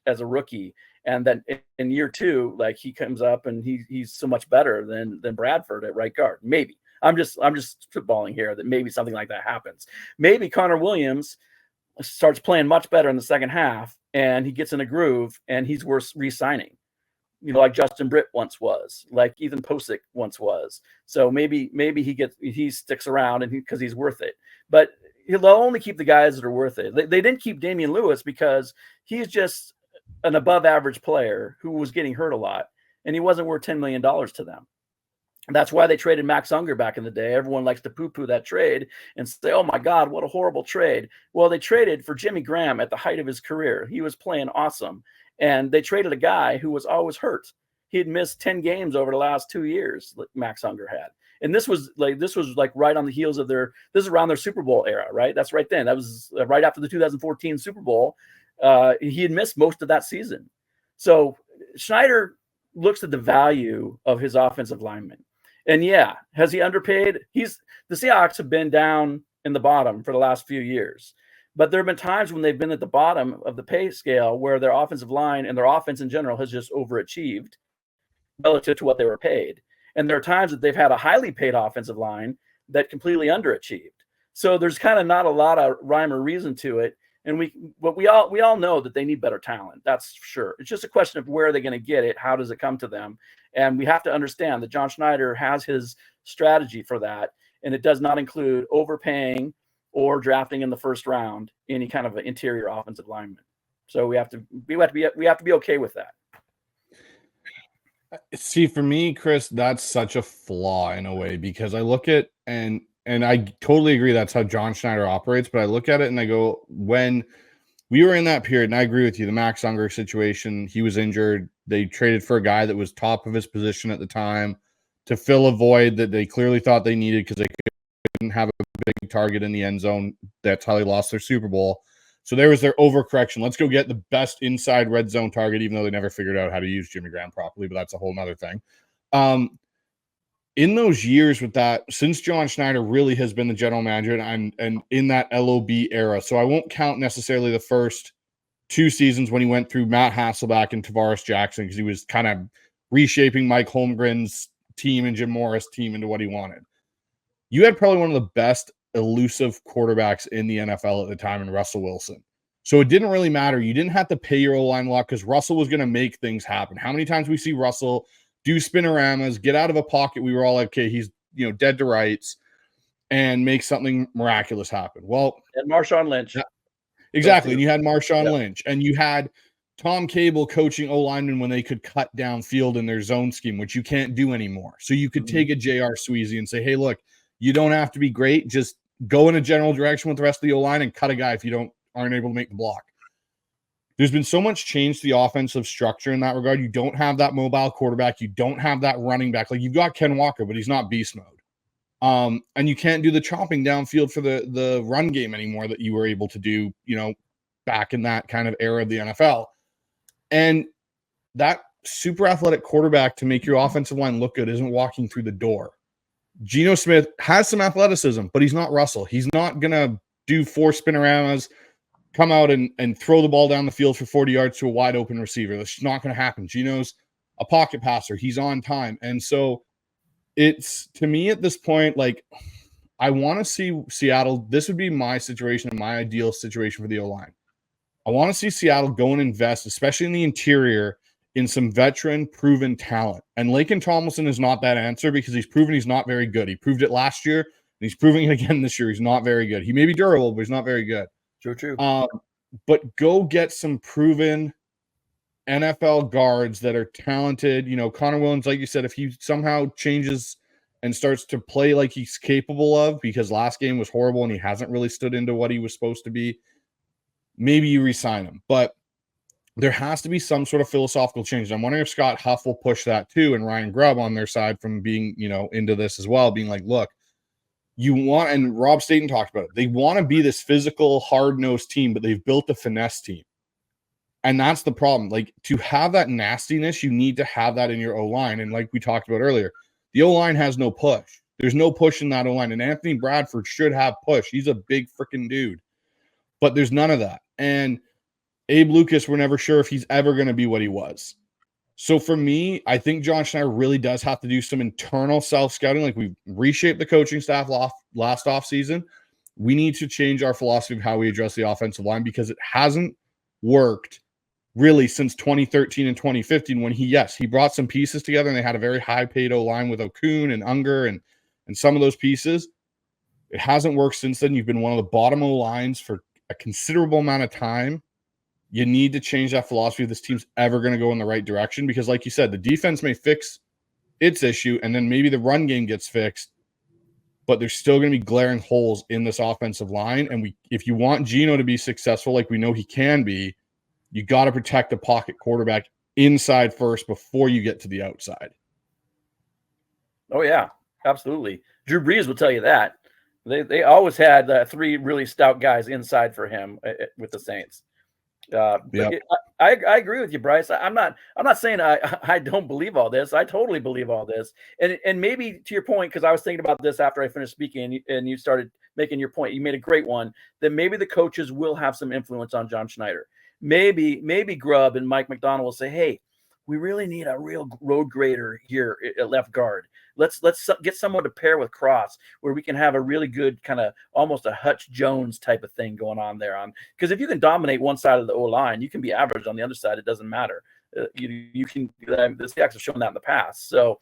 as a rookie, and then in year 2, like he comes up and he's so much better than Bradford at right guard. Maybe I'm just spitballing here that maybe something like that happens. Maybe Connor Williams starts playing much better in the second half and he gets in a groove and he's worth re-signing. Like Justin Britt once was, like Ethan Posick once was. So maybe he sticks around and because he's worth it. But they'll only keep the guys that are worth it. They didn't keep Damian Lewis because he's just an above average player who was getting hurt a lot, and he wasn't worth $10 million to them. That's why they traded Max Unger back in the day. Everyone likes to poo-poo that trade and say, oh my God, what a horrible trade. Well, they traded for Jimmy Graham at the height of his career. He was playing awesome. And they traded a guy who was always hurt. He had missed 10 games over the last 2 years, like Max Unger had. And this was like right on the heels of this is around their Super Bowl era, right? That's right then. That was right after the 2014 Super Bowl. He had missed most of that season. So Schneider looks at the value of his offensive linemen. And yeah, has he underpaid? The Seahawks have been down in the bottom for the last few years. But there have been times when they've been at the bottom of the pay scale where their offensive line and their offense in general has just overachieved relative to what they were paid. And there are times that they've had a highly paid offensive line that completely underachieved. So there's kind of not a lot of rhyme or reason to it. And we all know that they need better talent. That's for sure. It's just a question of where are they going to get it? How does it come to them? And we have to understand that John Schneider has his strategy for that. And it does not include overpaying or drafting in the first round any kind of an interior offensive lineman. So we have to be okay with that. See, for me, Chris, that's such a flaw in a way, because I look at and I totally agree that's how John Schneider operates, but I look at it and I go, when we were in that period, and I agree with you, the Max Unger situation, he was injured. They traded for a guy that was top of his position at the time to fill a void that they clearly thought they needed because they couldn't have a big target in the end zone. That's how they lost their Super Bowl. So there was their overcorrection. Let's go get the best inside red zone target, even though they never figured out how to use Jimmy Graham properly, but that's a whole nother thing. In those years with that, since John Schneider really has been the general manager and in that LOB era, so I won't count necessarily the first 2 seasons when he went through Matt Hasselbeck and Tavares Jackson because he was kind of reshaping Mike Holmgren's team and Jim Morris' team into what he wanted. You had probably one of the best elusive quarterbacks in the NFL at the time in Russell Wilson. So it didn't really matter. You didn't have to pay your O-line lot because Russell was going to make things happen. How many times we see Russell do spinoramas, get out of a pocket? We were all like, okay, he's dead to rights, and make something miraculous happen. Well, and Marshawn Lynch. Exactly. And you had Marshawn Lynch, and you had Tom Cable coaching O-linemen when they could cut downfield in their zone scheme, which you can't do anymore. So you could take a J.R. Sweezy and say, hey, look, you don't have to be great. Just go in a general direction with the rest of the O-line and cut a guy if you aren't able to make the block. There's been so much change to the offensive structure in that regard. You don't have that mobile quarterback. You don't have that running back. Like, you've got Ken Walker, but he's not beast mode. And you can't do the chopping downfield for the run game anymore that you were able to do, back in that kind of era of the NFL. And that super athletic quarterback to make your offensive line look good isn't walking through the door. Geno Smith has some athleticism, but he's not Russell. He's not going to do 4 spinoramas, come out and throw the ball down the field for 40 yards to a wide open receiver. That's just not going to happen. Geno's a pocket passer. He's on time. And so it's, to me at this point, like, I want to see Seattle. This would be my situation, my ideal situation for the O-line. I want to see Seattle go and invest, especially in the interior, in some veteran proven talent. And Laken Tomlinson is not that answer because he's proven he's not very good. He proved it last year, and he's proving it again this year. He's not very good. He may be durable, but he's not very good. True. But go get some proven NFL guards that are talented. Connor Williams, like you said, if he somehow changes and starts to play like he's capable of, because last game was horrible and he hasn't really stood into what he was supposed to be, maybe you re-sign him. But there has to be some sort of philosophical change. I'm wondering if Scott Huff will push that too, and Ryan Grubb on their side from being, into this as well, being like, look, you want, and Rob Staten talked about it, they want to be this physical, hard-nosed team, but they've built a finesse team. And that's the problem. Like, to have that nastiness, you need to have that in your O-line. And like we talked about earlier, the O-line has no push. There's no push in that O-line. And Anthony Bradford should have push. He's a big freaking dude. But there's none of that. And Abe Lucas, we're never sure if he's ever going to be what he was. So for me, I think John Schneider really does have to do some internal self-scouting. Like, we've reshaped the coaching staff last offseason. We need to change our philosophy of how we address the offensive line, because it hasn't worked really since 2013 and 2015, when he brought some pieces together and they had a very high-paid O-line with Okun and Unger and some of those pieces. It hasn't worked since then. You've been one of the bottom O-lines for a considerable amount of time. You need to change that philosophy if this team's ever going to go in the right direction, because like you said, the defense may fix its issue and then maybe the run game gets fixed, but there's still going to be glaring holes in this offensive line. And if you want Geno to be successful, like we know he can be, you got to protect the pocket quarterback inside first before you get to the outside. Oh, yeah, absolutely. Drew Brees will tell you that. They always had 3 really stout guys inside for him with the Saints. I agree with you, Bryce. I'm not saying I don't believe all this. I totally believe all this. And maybe to your point, because I was thinking about this after I finished speaking and you started making your point, you made a great one, that maybe the coaches will have some influence on John Schneider. Maybe Grubb and Mike McDonald will say, hey, we really need a real road grader here at left guard. Let's get someone to pair with Cross, where we can have a really good kind of almost a Hutch Jones type of thing going on there. Because if you can dominate one side of the O-line, you can be average on the other side. It doesn't matter. You can. The Seahawks have shown that in the past. So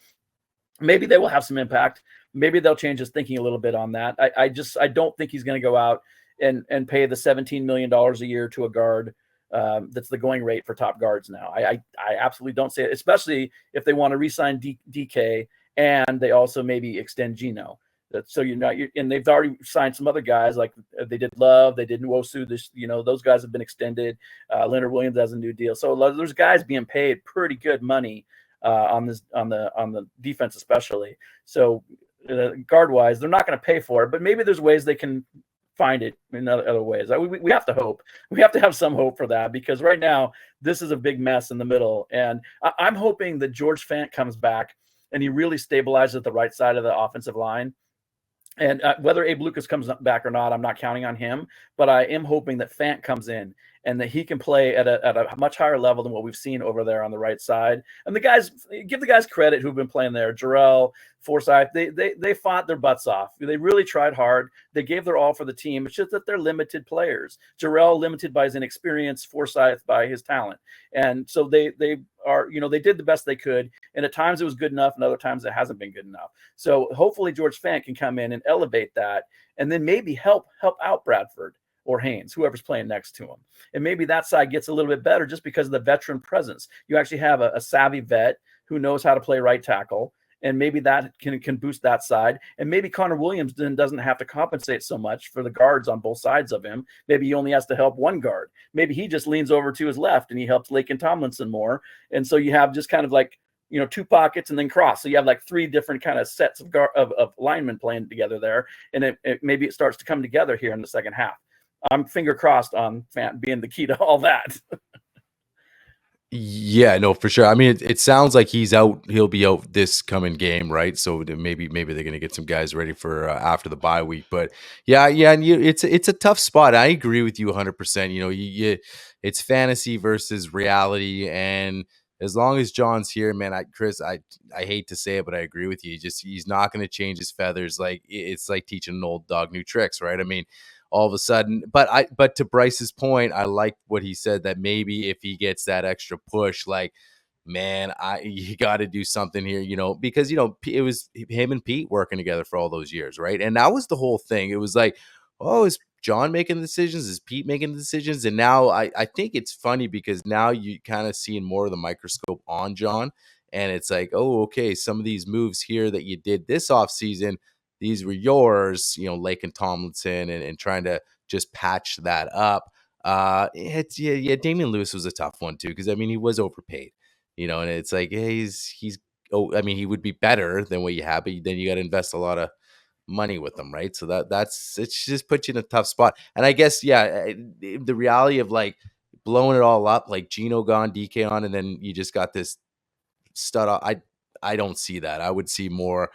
maybe they will have some impact. Maybe they'll change his thinking a little bit on that. I don't think he's going to go out and pay the $17 million a year to a guard. That's the going rate for top guards now. I absolutely don't say it, especially if they want to re-sign DK and they also maybe extend Geno. So and they've already signed some other guys, like they did Love, they did Nwosu. Those guys have been extended. Leonard Williams has a new deal. So there's guys being paid pretty good money on the defense, especially. So guard wise, they're not going to pay for it, but maybe there's ways they can find it in other ways. We have to hope. We have to have some hope for that, because right now this is a big mess in the middle. And I'm hoping that George Fant comes back and he really stabilizes the right side of the offensive line. And whether Abe Lucas comes back or not, I'm not counting on him, but I am hoping that Fant comes in and that he can play at a much higher level than what we've seen over there on the right side. And give the guys credit who've been playing there. Jarrell, Forsyth, they fought their butts off. They really tried hard. They gave their all for the team. It's just that they're limited players. Jarrell limited by his inexperience, Forsyth by his talent. And so they did the best they could. And at times it was good enough, and other times it hasn't been good enough. So hopefully George Fant can come in and elevate that, and then maybe help out Bradford or Haynes, whoever's playing next to him. And maybe that side gets a little bit better just because of the veteran presence. You actually have a savvy vet who knows how to play right tackle, and maybe that can boost that side. And maybe Connor Williams then doesn't have to compensate so much for the guards on both sides of him. Maybe he only has to help one guard. Maybe he just leans over to his left and he helps Laken Tomlinson more. And so you have just kind of like, 2 pockets and then cross. So you have like 3 different kind of sets of linemen playing together there. And maybe it starts to come together here in the second half. I'm finger crossed on Fant being the key to all that. Yeah, no, for sure. I mean, it sounds like he'll be out this coming game, right? So maybe they're going to get some guys ready for after the bye week. But yeah, and it's a tough spot. I agree with you 100%. It's fantasy versus reality, and as long as John's here, man, Chris, I hate to say it, but I agree with you. He's not going to change his feathers. Like, it's like teaching an old dog new tricks, right? I mean, all of a sudden, but to Bryce's point, I like what he said, that maybe if he gets that extra push, like, man, you got to do something here, because it was him and Pete working together for all those years, right? And that was the whole thing. It was like, oh, is John making the decisions? Is Pete making the decisions? And now I think it's funny because now you kind of seeing more of the microscope on John, And it's like, oh, okay, some of these moves here that you did this offseason, these were yours, Lake and Tomlinson, and trying to just patch that up. Damian Lewis was a tough one too, because I mean he was overpaid, and it's like, hey, he's I mean he would be better than what you have, but then you got to invest a lot of money with them, right? So that's it's just put you in a tough spot. And I guess the reality of like blowing it all up, like Gino gone, DK on, and then you just got this stud. I don't see that. I would see more.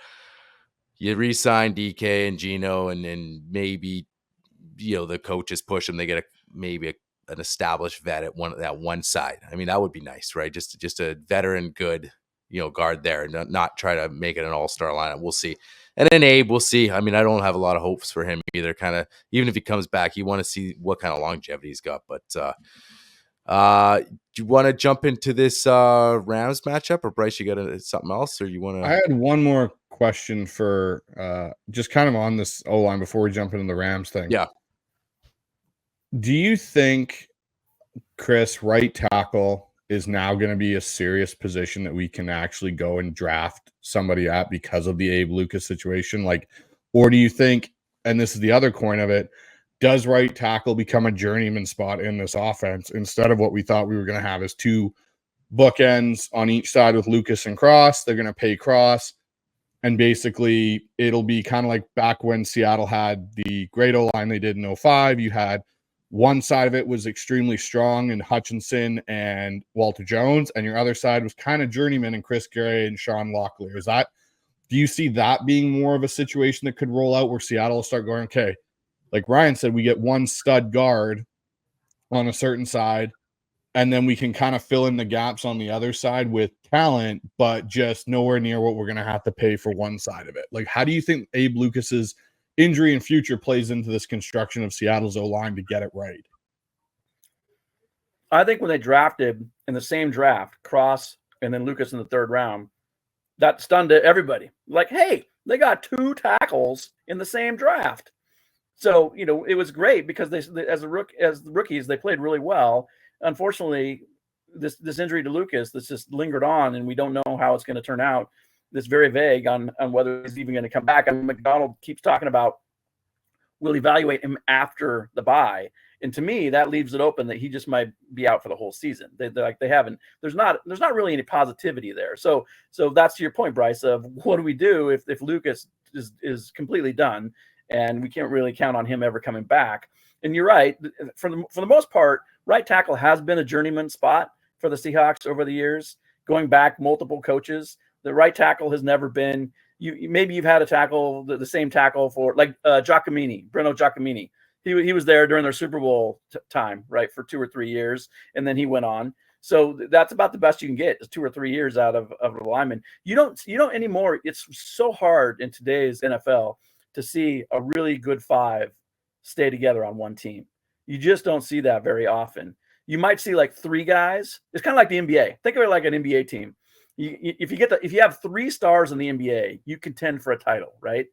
You re-sign DK and Gino, and then maybe the coaches push them. They get an established vet at one side. I mean, that would be nice, right? Just a veteran, good guard there, and not try to make it an all-star lineup. We'll see. And then Abe, we'll see. I mean, I don't have a lot of hopes for him either. Kind of, even if he comes back, you want to see what kind of longevity he's got. But do you want to jump into this Rams matchup, or Bryce, you got something else, or you want to? I had one more question for just kind of on this O-line before we jump into the Rams thing. Yeah. Do you think, Chris, right tackle is now going to be a serious position that we can actually go and draft somebody at because of the Abe Lucas situation? Like, or do you think, and this is the other coin of it, does right tackle become a journeyman spot in this offense instead of what we thought we were going to have as two bookends on each side with Lucas and Cross? They're going to pay Cross, and basically it'll be kind of like back when Seattle had the great O-line they did in 2005. You had one side of it was extremely strong and Hutchinson and Walter Jones, and your other side was kind of journeyman and Chris Gray and Sean Locklear. Do you see that being more of a situation that could roll out where Seattle will start going, okay, like Ryan said, we get one stud guard on a certain side, and then we can kind of fill in the gaps on the other side with talent, but just nowhere near what we're going to have to pay for one side of it? Like, how do you think Abe Lucas's injury and future plays into this construction of Seattle's O-line to get it right? I think when they drafted in the same draft, Cross and then Lucas in the third round, that stunned everybody. Like, hey, they got two tackles in the same draft. So, it was great because they as the rookies, they played really well. Unfortunately, this injury to Lucas that's just lingered on, and we don't know how it's going to turn out. It's very vague on whether he's even going to come back. I mean, McDonald keeps talking about we'll evaluate him after the bye. And to me, that leaves it open that he just might be out for the whole season. They haven't. There's not really any positivity there. So that's to your point, Bryce, of what do we do if Lucas is completely done and we can't really count on him ever coming back? And you're right. For the most part, right tackle has been a journeyman spot for the Seahawks over the years, going back multiple coaches. The right tackle has never been. Maybe you've had a tackle, the same tackle for like Bruno Giacomini. He was there during their Super Bowl time, right, for 2 or 3 years, and then he went on. So that's about the best you can get is 2 or 3 years out of a lineman. You don't anymore. It's so hard in today's NFL to see a really good five stay together on one team. You just don't see that very often. You might see like 3 guys. It's kind of like the NBA. Think of it like an NBA team. If you have 3 stars in the NBA, you contend for a title, right?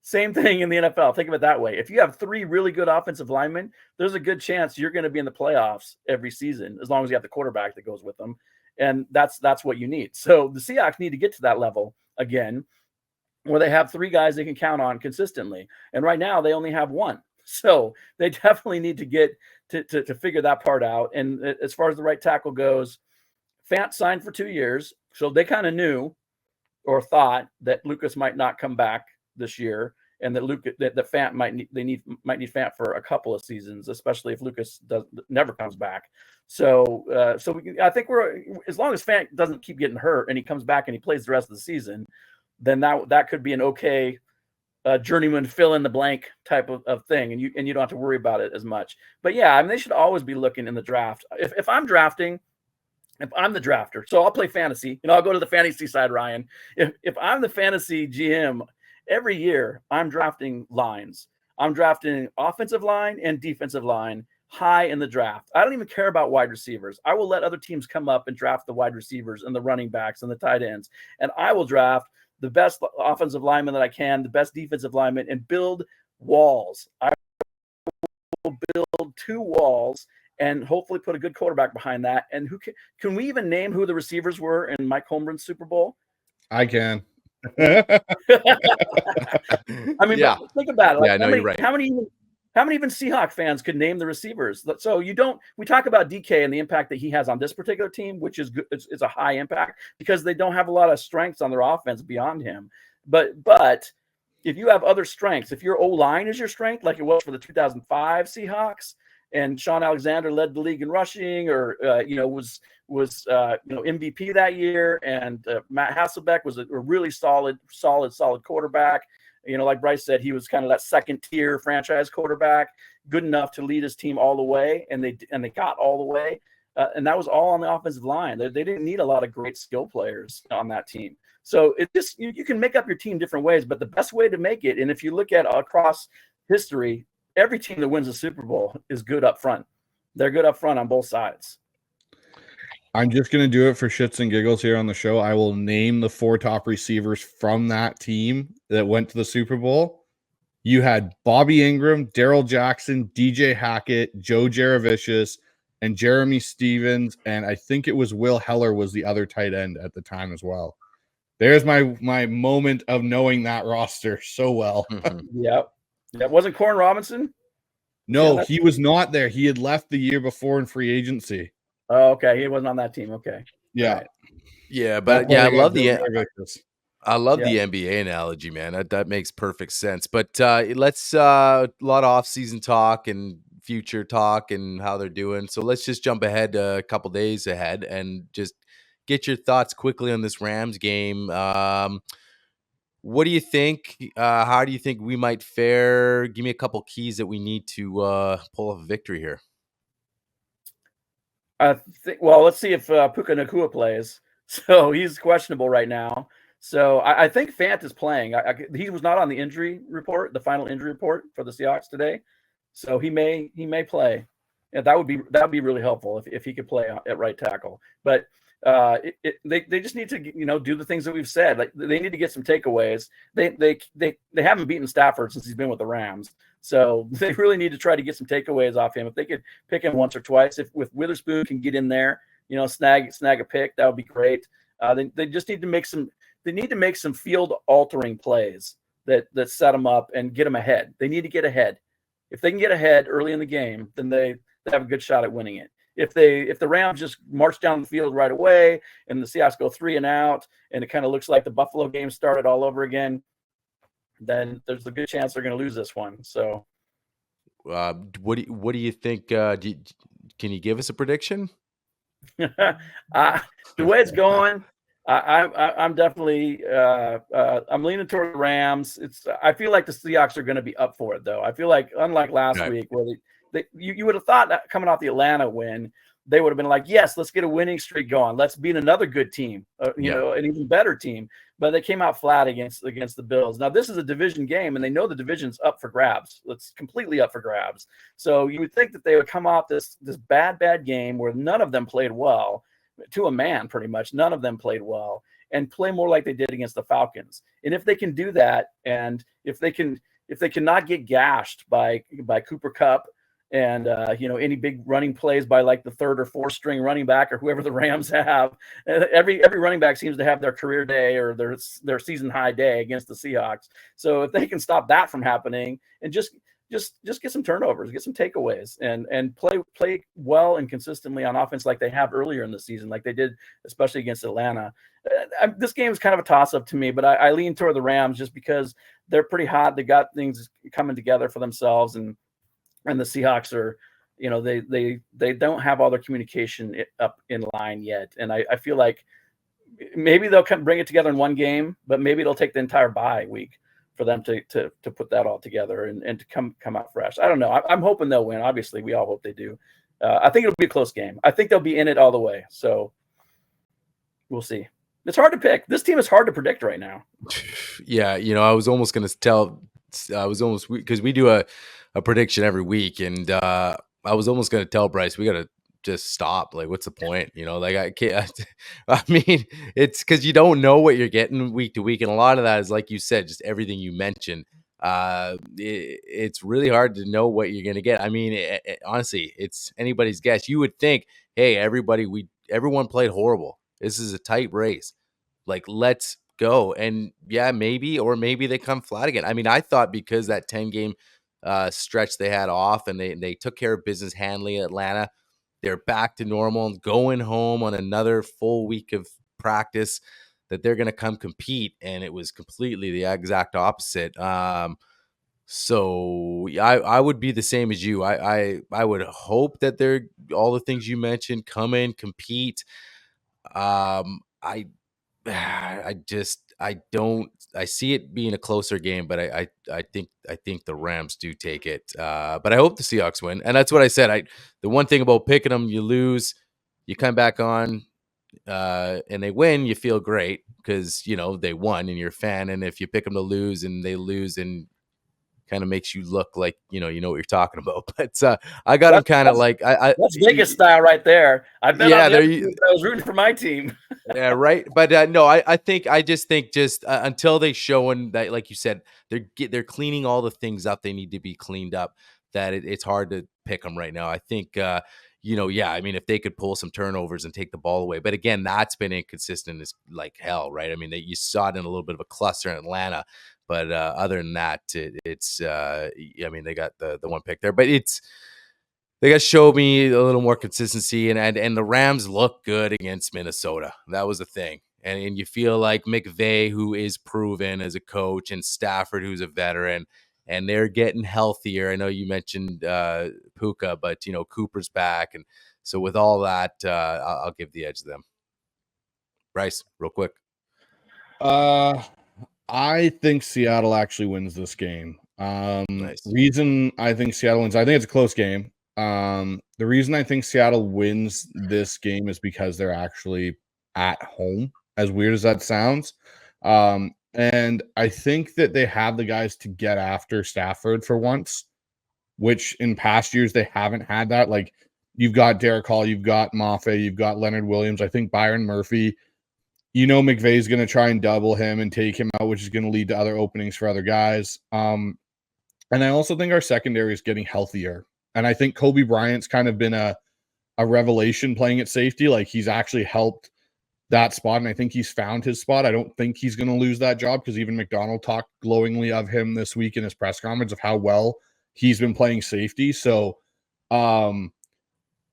Same thing in the NFL. Think of it that way. If you have 3 really good offensive linemen, there's a good chance you're going to be in the playoffs every season, as long as you have the quarterback that goes with them. And that's what you need. So the Seahawks need to get to that level again, where they have 3 guys they can count on consistently. And right now they only have 1. So they definitely need to get to figure that part out. And as far as the right tackle goes, Fant signed for 2 years. So they kind of knew or thought that Lucas might not come back this year, and that Fant might need Fant for a couple of seasons, especially if Lucas never comes back. So I think as long as Fant doesn't keep getting hurt and he comes back and he plays the rest of the season, then that could be an okay journeyman fill in the blank type of thing, and you don't have to worry about it as much. But yeah, I mean, they should always be looking in the draft. If I'm drafting. If I'm the drafter, so I'll play fantasy, I'll go to the fantasy side, Ryan. If I'm the fantasy GM, every year I'm drafting lines. I'm drafting offensive line and defensive line high in the draft. I don't even care about wide receivers. I will let other teams come up and draft the wide receivers and the running backs and the tight ends. And I will draft the best offensive lineman that I can, the best defensive lineman, and build walls. I will build 2 walls and hopefully put a good quarterback behind that. And can we even name who the receivers were in Mike Holmgren's Super Bowl? I can. I mean, Yeah. but think about it. Like, Yeah, no, you're right. how many even Seahawk fans could name the receivers? So we talk about DK and the impact that he has on this particular team, which is good. It's a high impact because they don't have a lot of strengths on their offense beyond him. But if you have other strengths, if your O-line is your strength, like it was for the 2005 Seahawks, and Sean Alexander led the league in rushing, or was MVP that year, and Matt Hasselbeck was a really solid quarterback. Like Bryce said, he was kind of that second tier franchise quarterback, good enough to lead his team all the way, and they got all the way, and that was all on the offensive line. They didn't need a lot of great skill players on that team. So it just you can make up your team different ways, but the best way to make it, and if you look at across history, every team that wins a Super Bowl is good up front. They're good up front on both sides. I'm just going to do it for shits and giggles here on the show. I will name the 4 top receivers from that team that went to the Super Bowl. You had Bobby Ingram, Darrell Jackson, DJ Hackett, Joe Jaravicius, and Jeremy Stevens, and I think it was Will Heller was the other tight end at the time as well. There's my moment of knowing that roster so well. Yep. That wasn't Corn Robinson? No, he was not there. He had left the year before in free agency. Oh, okay. He wasn't on that team. Okay. Yeah. Right. Yeah, but I love the NBA analogy, man. That makes perfect sense. But let's a lot of off-season talk and future talk and how they're doing. So let's just jump ahead a couple days ahead and just get your thoughts quickly on this Rams game. What do you think? How do you think we might fare? Give me a couple keys that we need to pull off a victory here. Well, let's see if Puka Nacua plays. So he's questionable right now. So I think Fant is playing. He was not on the injury report, the final injury report for the Seahawks today. So he may play. Yeah, that would be really helpful if he could play at right tackle. But they just need to do the things that we've said. Like they need to get some takeaways. They haven't beaten Stafford since he's been with the Rams, so they really need to try to get some takeaways off him. If they could pick him once or twice, if Witherspoon can get in there, snag a pick, that would be great. They just need to make some. They need to make some field altering plays that set them up and get them ahead. They need to get ahead. If they can get ahead early in the game, then they have a good shot at winning it. If the Rams just march down the field right away and the Seahawks go 3 and out, and it kind of looks like the Buffalo game started all over again, then there's a good chance they're going to lose this one. So, what do you think? Can you give us a prediction? The way it's going, I'm definitely I'm leaning toward the Rams. I feel like the Seahawks are going to be up for it, though. I feel like unlike last week where you would have thought that coming off the Atlanta win, they would have been like, yes, let's get a winning streak going. Let's beat another good team, an even better team. But they came out flat against the Bills. Now, this is a division game, and they know the division's up for grabs. It's completely up for grabs. So you would think that they would come off this bad game where none of them played well, to a man pretty much. None of them played well, and play more like they did against the Falcons. And if they can do that, and if they cannot get gashed by Cooper Kupp, and any big running plays by like the 3rd or 4th string running back or whoever the Rams have, every running back seems to have their career day or their season high day against the Seahawks. So if they can stop that from happening and just get some turnovers, get some takeaways, and play well and consistently on offense like they have earlier in the season, like they did especially against Atlanta. This game is kind of a toss-up to me, but I lean toward the Rams just because they're pretty hot. They got things coming together for themselves, and the Seahawks are, they don't have all their communication up in line yet. And I feel like maybe they'll bring it together in one game, but maybe it'll take the entire bye week for them to put that all together and to come out fresh. I don't know. I'm hoping they'll win. Obviously, we all hope they do. I think it'll be a close game. I think they'll be in it all the way. So we'll see. It's hard to pick. This team is hard to predict right now. Yeah, I was almost going to tell. Because we do a prediction every week, and I was almost going to tell Bryce we got to just stop. Like, what's the point? Like I can't. I mean, it's because you don't know what you're getting week to week, and a lot of that is like you said, just everything you mentioned. It's really hard to know what you're going to get. I mean, honestly, it's anybody's guess. You would think, hey, everyone played horrible. This is a tight race. Like, let's go. And yeah, maybe they come flat again. I mean, I thought because that 10-game stretch they had off and they took care of business handling Atlanta, they're back to normal and going home on another full week of practice, that they're going to come compete. And it was completely the exact opposite. So I would be the same as you. I would hope that they're all the things you mentioned, come in, compete. I I don't I see it being a closer game, but I think the Rams do take it. But I hope the Seahawks win, and that's what I said. The one thing about picking them, you lose, you come back on, and they win, you feel great because they won and you're a fan. And if you pick them to lose and they lose, and kind of makes you look like you know what you're talking about. But I got them kind of like that's Vegas style right there. I bet on yeah, the there other you. team, I was rooting for my team. Yeah, right. But no, I just think until they showing that, like you said, they're cleaning all the things up they need to be cleaned up. That it's hard to pick them right now. I think yeah. I mean, if they could pull some turnovers and take the ball away, but again, that's been inconsistent as like hell, right? I mean, you saw it in a little bit of a cluster in Atlanta, but other than that, it's I mean, they got the one pick there, but they got to show me a little more consistency, and the Rams look good against Minnesota. That was the thing. And you feel like McVay, who is proven as a coach, and Stafford, who's a veteran, and they're getting healthier. I know you mentioned Puka, but Cooper's back, and so with all that, I'll give the edge to them. Bryce, real quick. I think Seattle actually wins this game. Nice. Reason I think Seattle wins, I think it's a close game. The reason I think Seattle wins this game is because they're actually at home, as weird as that sounds. And I think that they have the guys to get after Stafford for once, which in past years they haven't had that. Like, you've got Derek Hall, you've got Mafe, you've got Leonard Williams. I think Byron Murphy, McVay's going to try and double him and take him out, which is going to lead to other openings for other guys. And I also think our secondary is getting healthier. And I think Kobe Bryant's kind of been a revelation playing at safety. Like, he's actually helped that spot, and I think he's found his spot. I don't think he's going to lose that job, because even McDonald talked glowingly of him this week in his press conference of how well he's been playing safety. So, and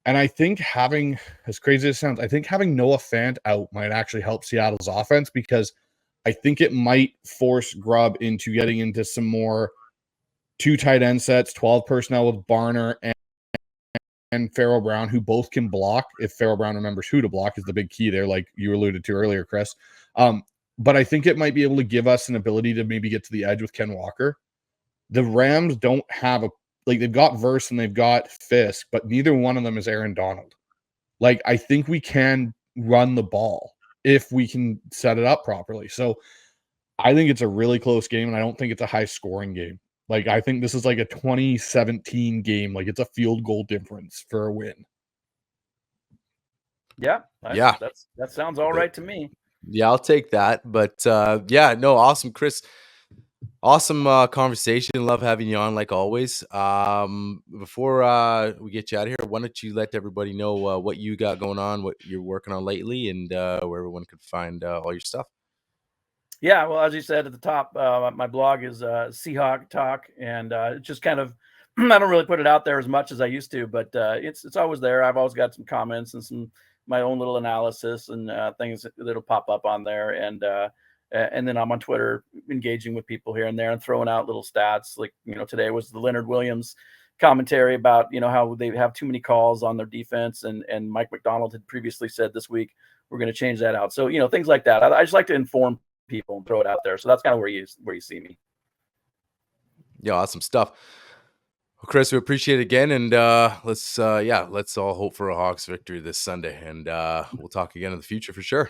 I think having, as crazy as it sounds, I think having Noah Fant out might actually help Seattle's offense, because I think it might force Grubb into getting into some more 2 tight end sets, 12 personnel with Barner and Farrell Brown, who both can block. If Farrell Brown remembers who to block is the big key there, like you alluded to earlier, Chris. But I think it might be able to give us an ability to maybe get to the edge with Ken Walker. The Rams don't have they've got Verse and they've got Fisk, but neither one of them is Aaron Donald. Like, I think we can run the ball if we can set it up properly. So I think it's a really close game, and I don't think it's a high scoring game. Like, I think this is like a 2017 game. Like, it's a field goal difference for a win. Yeah. That sounds all right to me. Yeah, I'll take that. But yeah, no, awesome, Chris. Awesome conversation. Love having you on, like always. Before we get you out of here, why don't you let everybody know what you got going on, what you're working on lately, and where everyone could find all your stuff. Yeah, well, as you said at the top, my blog is CHawkTalk, and it's just kind of, I don't really put it out there as much as I used to, but it's always there. I've always got some comments and my own little analysis and things that'll pop up on there, and then I'm on Twitter engaging with people here and there and throwing out little stats. Like, today was the Leonard Williams commentary about how they have too many calls on their defense, and Mike McDonald had previously said this week we're going to change that out. So things like that. I just like to inform people and throw it out there. So that's kind of where you see me. Yeah, awesome stuff. Well, Chris, we appreciate it again, and let's all hope for a Hawks victory this Sunday, and we'll talk again in the future for sure.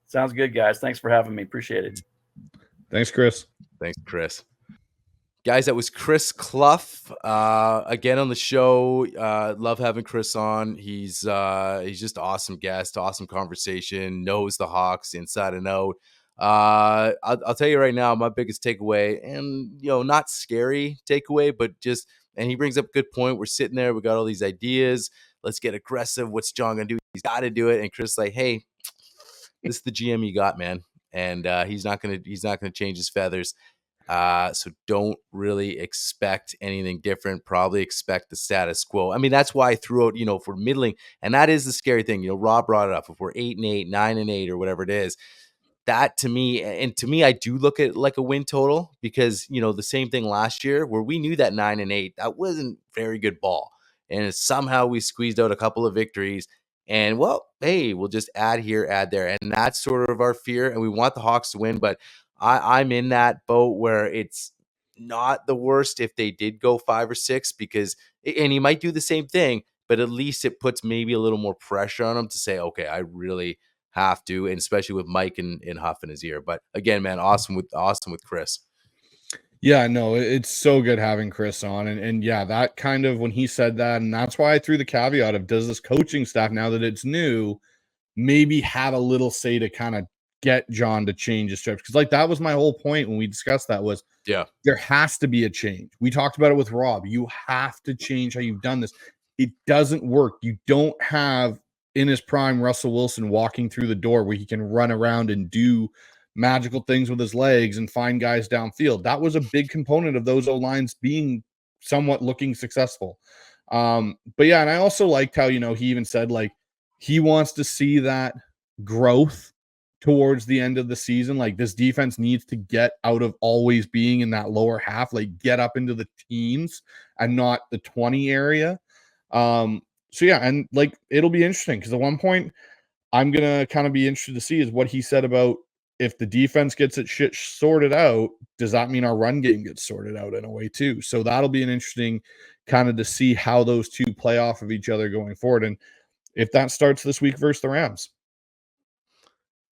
Sounds good, guys. Thanks for having me. Appreciate it. Thanks, Chris. Thanks, Chris. Guys, that was Chris Cluff again on the show. Love having Chris on. He's just awesome guest, awesome conversation, knows the Hawks inside and out. I'll tell you right now, my biggest takeaway, and not scary takeaway, but just, and he brings up a good point. We're sitting there, we got all these ideas. Let's get aggressive. What's John gonna do? He's got to do it. And Chris like, hey, this is the GM you got, man, and he's not gonna change his feathers. So don't really expect anything different. Probably expect the status quo. I mean, that's why I threw out, if we're middling, and that is the scary thing. Rob brought it up. If we're 8-8, 9-8, or whatever it is, that to me, I do look at like a win total, because the same thing last year where we knew that 9-8, that wasn't very good ball, and somehow we squeezed out a couple of victories. And well, hey, we'll just add here, add there, and that's sort of our fear. And we want the Hawks to win, but I'm in that boat where it's not the worst if they did go 5 or 6, because, and he might do the same thing, but at least it puts maybe a little more pressure on him to say, okay, I really have to, and especially with Mike and Huff in his ear. But again, man, awesome with Chris. Yeah, no, it's so good having Chris on. And yeah, that kind of, when he said that, and that's why I threw the caveat of, does this coaching staff, now that it's new, maybe have a little say to kind of get John to change his strips? Because like, that was my whole point when we discussed that, was there has to be a change. We talked about it with Rob. You have to change how you've done this. It doesn't work. You don't have, in his prime, Russell Wilson walking through the door where he can run around and do magical things with his legs and find guys downfield. That was a big component of those O-lines being somewhat looking successful. But yeah, and I also liked how, he even said like he wants to see that growth towards the end of the season. Like, this defense needs to get out of always being in that lower half, like get up into the teens and not the 20 area. So yeah, and like, it'll be interesting, because at one point I'm gonna kind of be interested to see is what he said about, if the defense gets its shit sorted out, does that mean our run game gets sorted out in a way too? So that'll be an interesting kind of to see how those two play off of each other going forward. And if that starts this week versus the Rams.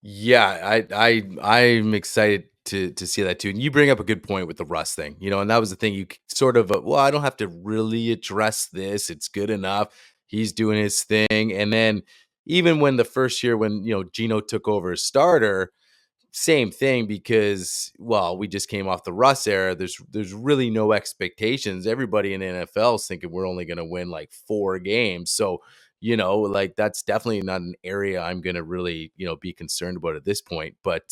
Yeah, I'm excited to see that too. And you bring up a good point with the Russ thing, and that was the thing you sort of, well, I don't have to really address this. It's good enough. He's doing his thing. And then even when the first year, when, Gino took over as starter, same thing, because, well, we just came off the Russ era. There's really no expectations. Everybody in the NFL is thinking we're only going to win like 4 games. So, like, that's definitely not an area I'm going to really, be concerned about at this point. But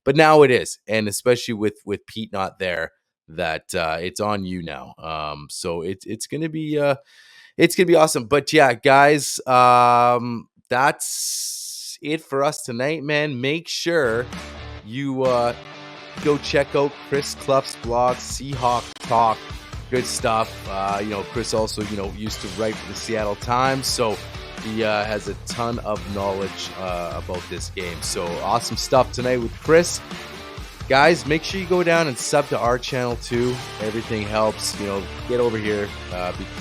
now it is. And especially with Pete not there, that it's on you now. So it's going to be awesome. But yeah, guys, that's it for us tonight, man. Make sure you go check out Chris Cluff's blog, CHawkTalk. Good stuff. Chris also, used to write for the Seattle Times, so he has a ton of knowledge about this game. So awesome stuff tonight with Chris. Guys, make sure you go down and sub to our channel too. Everything helps. Get over here,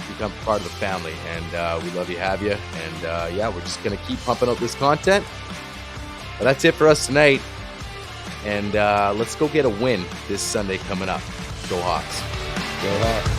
become part of the family, and we love you, have you. And yeah, we're just gonna keep pumping out this content. But that's it for us tonight. And let's go get a win this Sunday coming up. Go Hawks. Go Hawks.